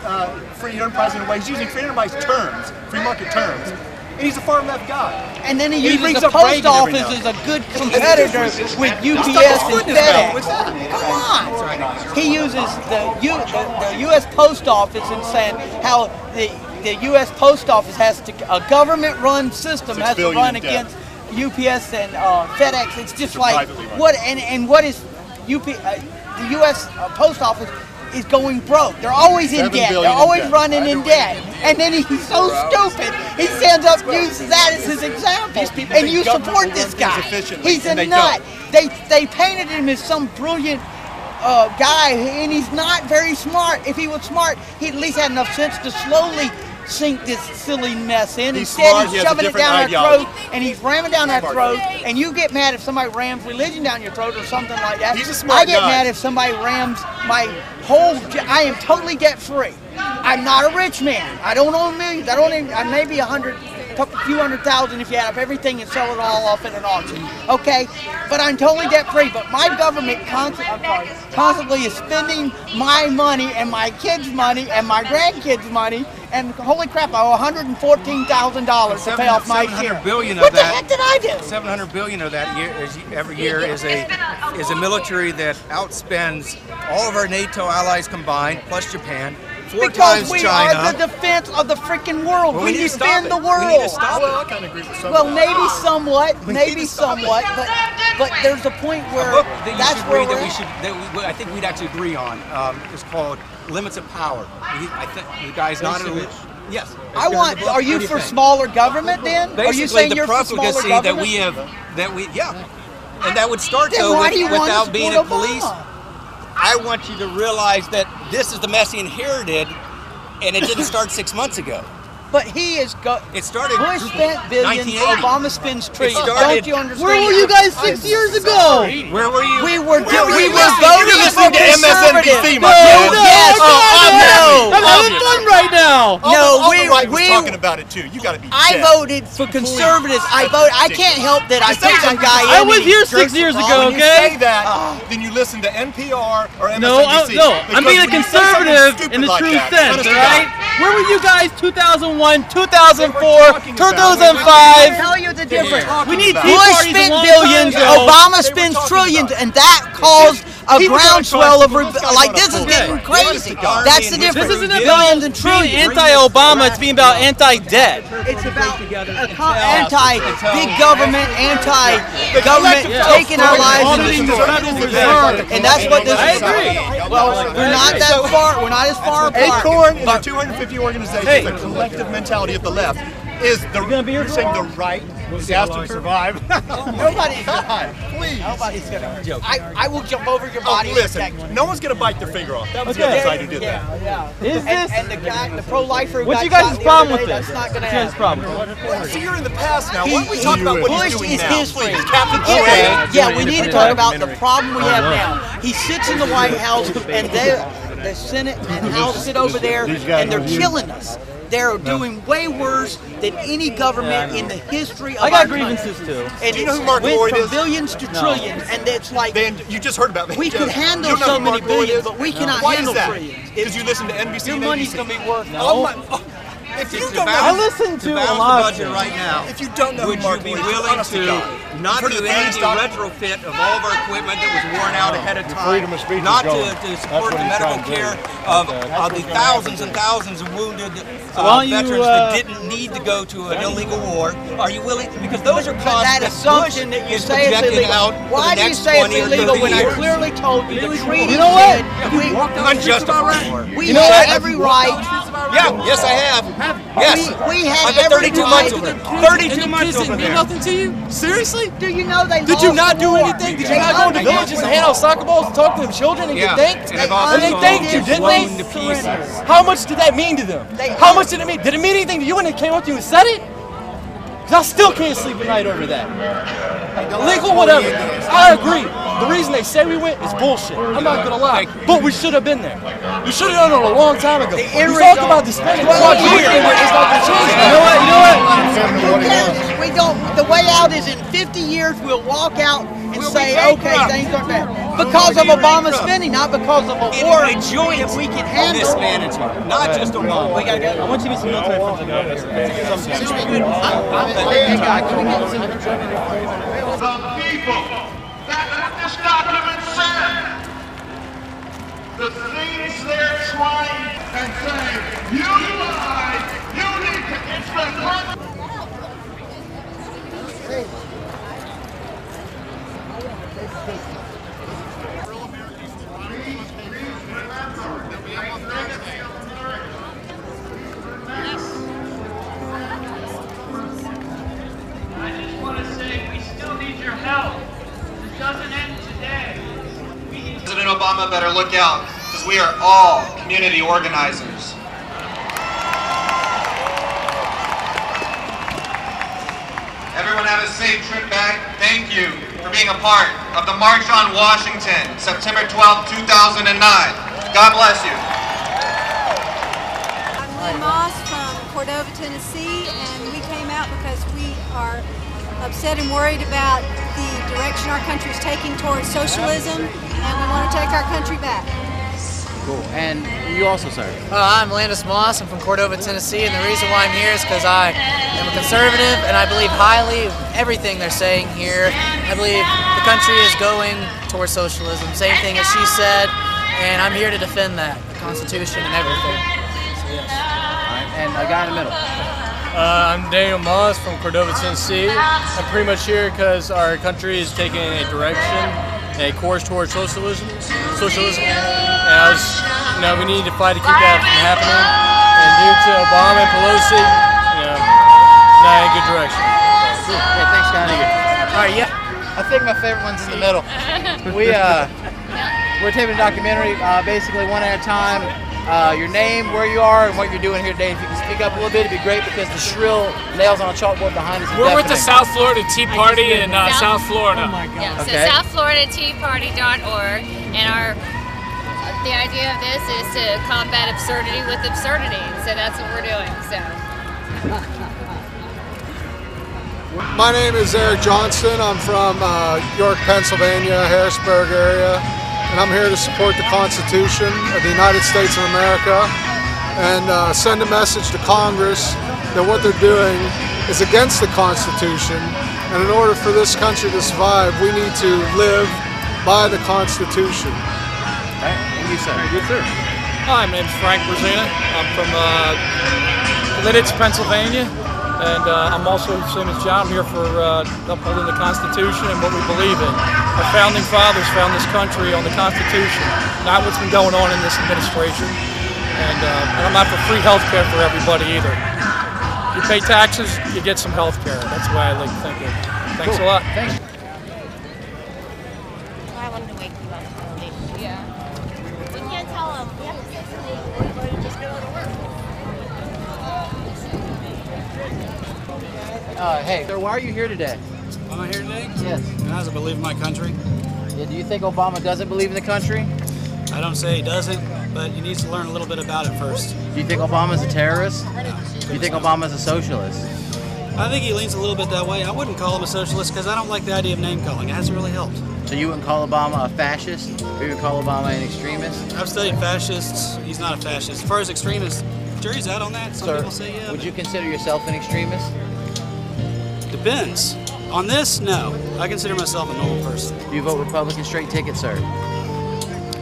free enterprise in a way. He's using free enterprise terms, free market terms. And he's a far left guy. And then he uses the post office as a good competitor with UPS and FedEx. Come on. He uses the U.S. Post Office and saying how the U.S. Post Office has a government-run system has to run against UPS and FedEx. It's just like what what is the U.S. Post Office is going broke. They're always in debt. They're always running in debt. And then he's so stupid. He stands up and uses that as his example. And you support this guy. He's a nut. They painted him as some brilliant guy, and he's not very smart. If he was smart, he'd at least had enough sense to slowly sink this silly mess in. He's Instead, smart, he he's has a shoving it different down our ideology. throat, and he's ramming down our throat. And you get mad if somebody rams religion down your throat or something like that. He's a smart I get guy. mad if somebody rams my whole. I am totally debt free. I'm not a rich man. I don't own millions. I don't even. I may be a few hundred thousand if you add up everything and sell it all off at an auction. Okay, but I'm totally debt free. But my government constantly is spending my money and my kids' money and my grandkids' money. And holy crap, I owe $114,000 to pay off my share. $700 billion What of the that. heck did I do? $700 billion of that every year is a military that outspends all of our NATO allies combined, plus Japan, 4 Because times we China. are the defense of the freaking world. Well, we we need to stop defend it. the world. We need to stop it. Well, I kind of agree with some Well, of that. maybe somewhat, but there's a point A where book that you that's should where read we're that we at. should, that we, I think we'd actually agree on, is called Limits of Power. I think the guy's not a yes. Are you for smaller government then? Basically, Are you saying the you're for smaller profligacy government? that we and that would start Then though why do you want to without being a support police. Obama? I want you to realize that this is the mess he inherited, and it didn't start 6 months ago. But he is It started. Bush spent billions, 1980. Obama spends trillions. started- Don't you understand? Where were you guys 6 years ago? Where were you? We were Where were you voting listening for to MSNBC, conservative. my friend? Yes. I'm having fun right now. No, the right was talking about it too. You got to be. I dead. voted for conservatives. I can't help that I put some guy in. I was and here he 6 years drinks ago, When you okay? say that, then you listen to NPR or MSNBC. No, I'm Because being a when you say something conservative stupid in the like true that, sense, honest to alright? God, Where were you guys 2001, 2004, I'll 2005? tell you the difference. We need tea Bush parties a spent long billions, time ago. Obama spends trillions, and that caused a groundswell of like this is getting crazy. That's the difference. This isn't billions and being trillions. anti-Obama, it's being about anti-debt. It's about anti-big government, anti-government taking our lives and destroying. And that's what this is. Well, we're not that far. We're not as far apart. Acorn and the 250 organizations, the collective mentality of the left, is you're saying the right is asked to survive. Nobody's Please. Nobody's gonna joke. I will jump over your body. and protect Listen, you. no one's gonna bite their finger off. That was the other side who did that. Yeah. And the guy, the pro-lifer who What's got you guys' shot the problem other with day, this? that's not gonna What's your guys' happen. problem? So you're in the past now. Why don't we talk about what he's Bush doing is now? history. Please, Captain Okay. Sway. Yeah, we need to talk about the problem we have now. He sits in the White House, and the Senate and House sit over there, and they're killing us. They're doing way worse than any government in the history of I got our grievances country. too. And Do you know it who Mark went Lloyd from is? billions to trillions, and it's like Then you just heard about we could handle You know so who many Mark Lloyd billions, is? but we cannot Why handle is that? trillions. Because you listen to NBC Your and money's ABC. gonna be worth Oh my- if you don't know, I listen to a balance lot the of budget things. right now. if you don't know, Would who you Mark be Lloyd is, willing honest to God, not you've heard do of the any GameStop? retrofit of all of our equipment that was worn out ahead of time? freedom of speech is Not going. to That's support what the he's medical trying to do. care of the thousands and thousands of wounded why don't you, veterans that didn't need to go to an illegal war. Are you willing? Because those are But costs that that assumption Bush that you is say it's projecting illegal. out for Why the do you next say it's 20 or 30 illegal when I years. clearly told you the treaty You know what? said we Unjustified. we You know have what? every right. Yeah, yes, I have. Yes. We have I've been every 32 right. months over there. 32 months over there. Nothing to you? Seriously? Do you know they Did you lost not the do war? anything? Did you They not go into understood villages and the hand war. out soccer balls and talk to them children and Yeah, get thanked? and I've also And they thanked you, didn't blown they? to pieces. How much did that mean to them? How much did it mean? Did it mean anything to you when they came up to you and said it? Because I still can't sleep at night over that. Legal, whatever. I agree. The reason they say we went is bullshit. I'm not gonna lie. But we should have been there. We should have done it a long time ago. You talk about the spending quadruple, it's not gonna change. You know what? You know what? We don't. The way out is in 50 years we'll walk out and say, okay, things aren't bad. Because of Obama's spending, not because of a war A joint that we can handle. mismanagement, not just Obama. We gotta go. I want you to be some military friends of yours. The people. That's what this document said. The things they're trying and saying, you lie, you need to, it's the I just want to say we still need your help. This doesn't end today. President Obama better look out, because we are all community organizers. have a safe trip back. Thank you for being a part of the March on Washington, September 12, 2009. God bless you. I'm Lynn Moss from Cordova, Tennessee, and we came out because we are upset and worried about the direction our country is taking towards socialism, and we want to take our country back. Cool. And you also, sir? I'm Landis Moss. I'm from Cordova, Tennessee, and the reason why I'm here is because I am a conservative and I believe highly of everything they're saying here. I believe the country is going towards socialism, same thing as she said, and I'm here to defend that, the Constitution and everything. So, yes. All right. And a guy in the middle. I'm Daniel Moss from Cordova, Tennessee. I'm pretty much here because our country is taking a direction, a course towards socialism. And we need to fight to keep that from happening. And due to Obama and Pelosi, not in a good direction. So, yeah, thanks, guys. All right, yeah. I think my favorite one's in the middle. We're taping a documentary, basically one at a time. Your name, where you are, and what you're doing here today. If you can speak up a little bit, it'd be great because the shrill nails on a chalkboard behind us. We're with the South Florida Tea Party in South Florida. Oh my God. Okay. So SouthFloridaTeaParty.org, and the idea of this is to combat absurdity with absurdity. So that's what we're doing. So. My name is Eric Johnston. I'm from York, Pennsylvania, Harrisburg area. And I'm here to support the Constitution of the United States of America and send a message to Congress that what they're doing is against the Constitution. And in order for this country to survive, we need to live by the Constitution. Okay. And you, sir? Good, sir. Hi, my name's Frank Brazina. I'm from Lidditz, Pennsylvania. And I'm also, same as John, I'm here for upholding the Constitution and what we believe in. Our founding fathers found this country on the Constitution, not what's been going on in this administration. And I'm not for free health care for everybody either. You pay taxes, you get some health care. That's the way I like to think of it. Thanks a lot. Thanks. I wanted to wake you up. Yeah. We can't tell them. We have to say something. Everybody just get out of work. Hey, sir, why are you here today? Am I here today? Yes. Because I believe in my country. Yeah, do you think Obama doesn't believe in the country? I don't say he doesn't, but he needs to learn a little bit about it first. Do you think Obama's a terrorist? No. Do you think Obama's a socialist? I think he leans a little bit that way. I wouldn't call him a socialist because I don't like the idea of name calling. It hasn't really helped. So you wouldn't call Obama a fascist? Or you would call Obama an extremist? I've studied fascists. He's not a fascist. As far as extremists, jury's out on that. Some Sir, people say yeah. Would you consider yourself an extremist? Depends. On this, no. I consider myself a normal person. Do you vote Republican straight ticket, sir?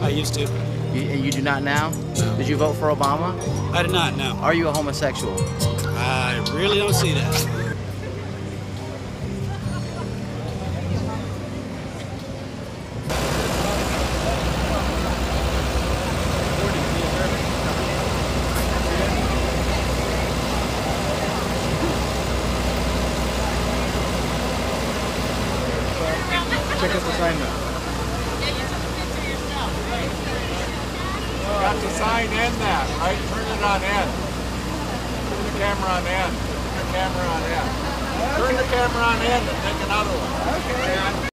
I used to. You do not now? No. Did you vote for Obama? I did not, no. Are you a homosexual? I really don't see that. Check out the sign now. Got the sign in that, right? Turn it on end. Turn the camera on end. Turn the camera on end. Turn the camera on end and take another one. Okay.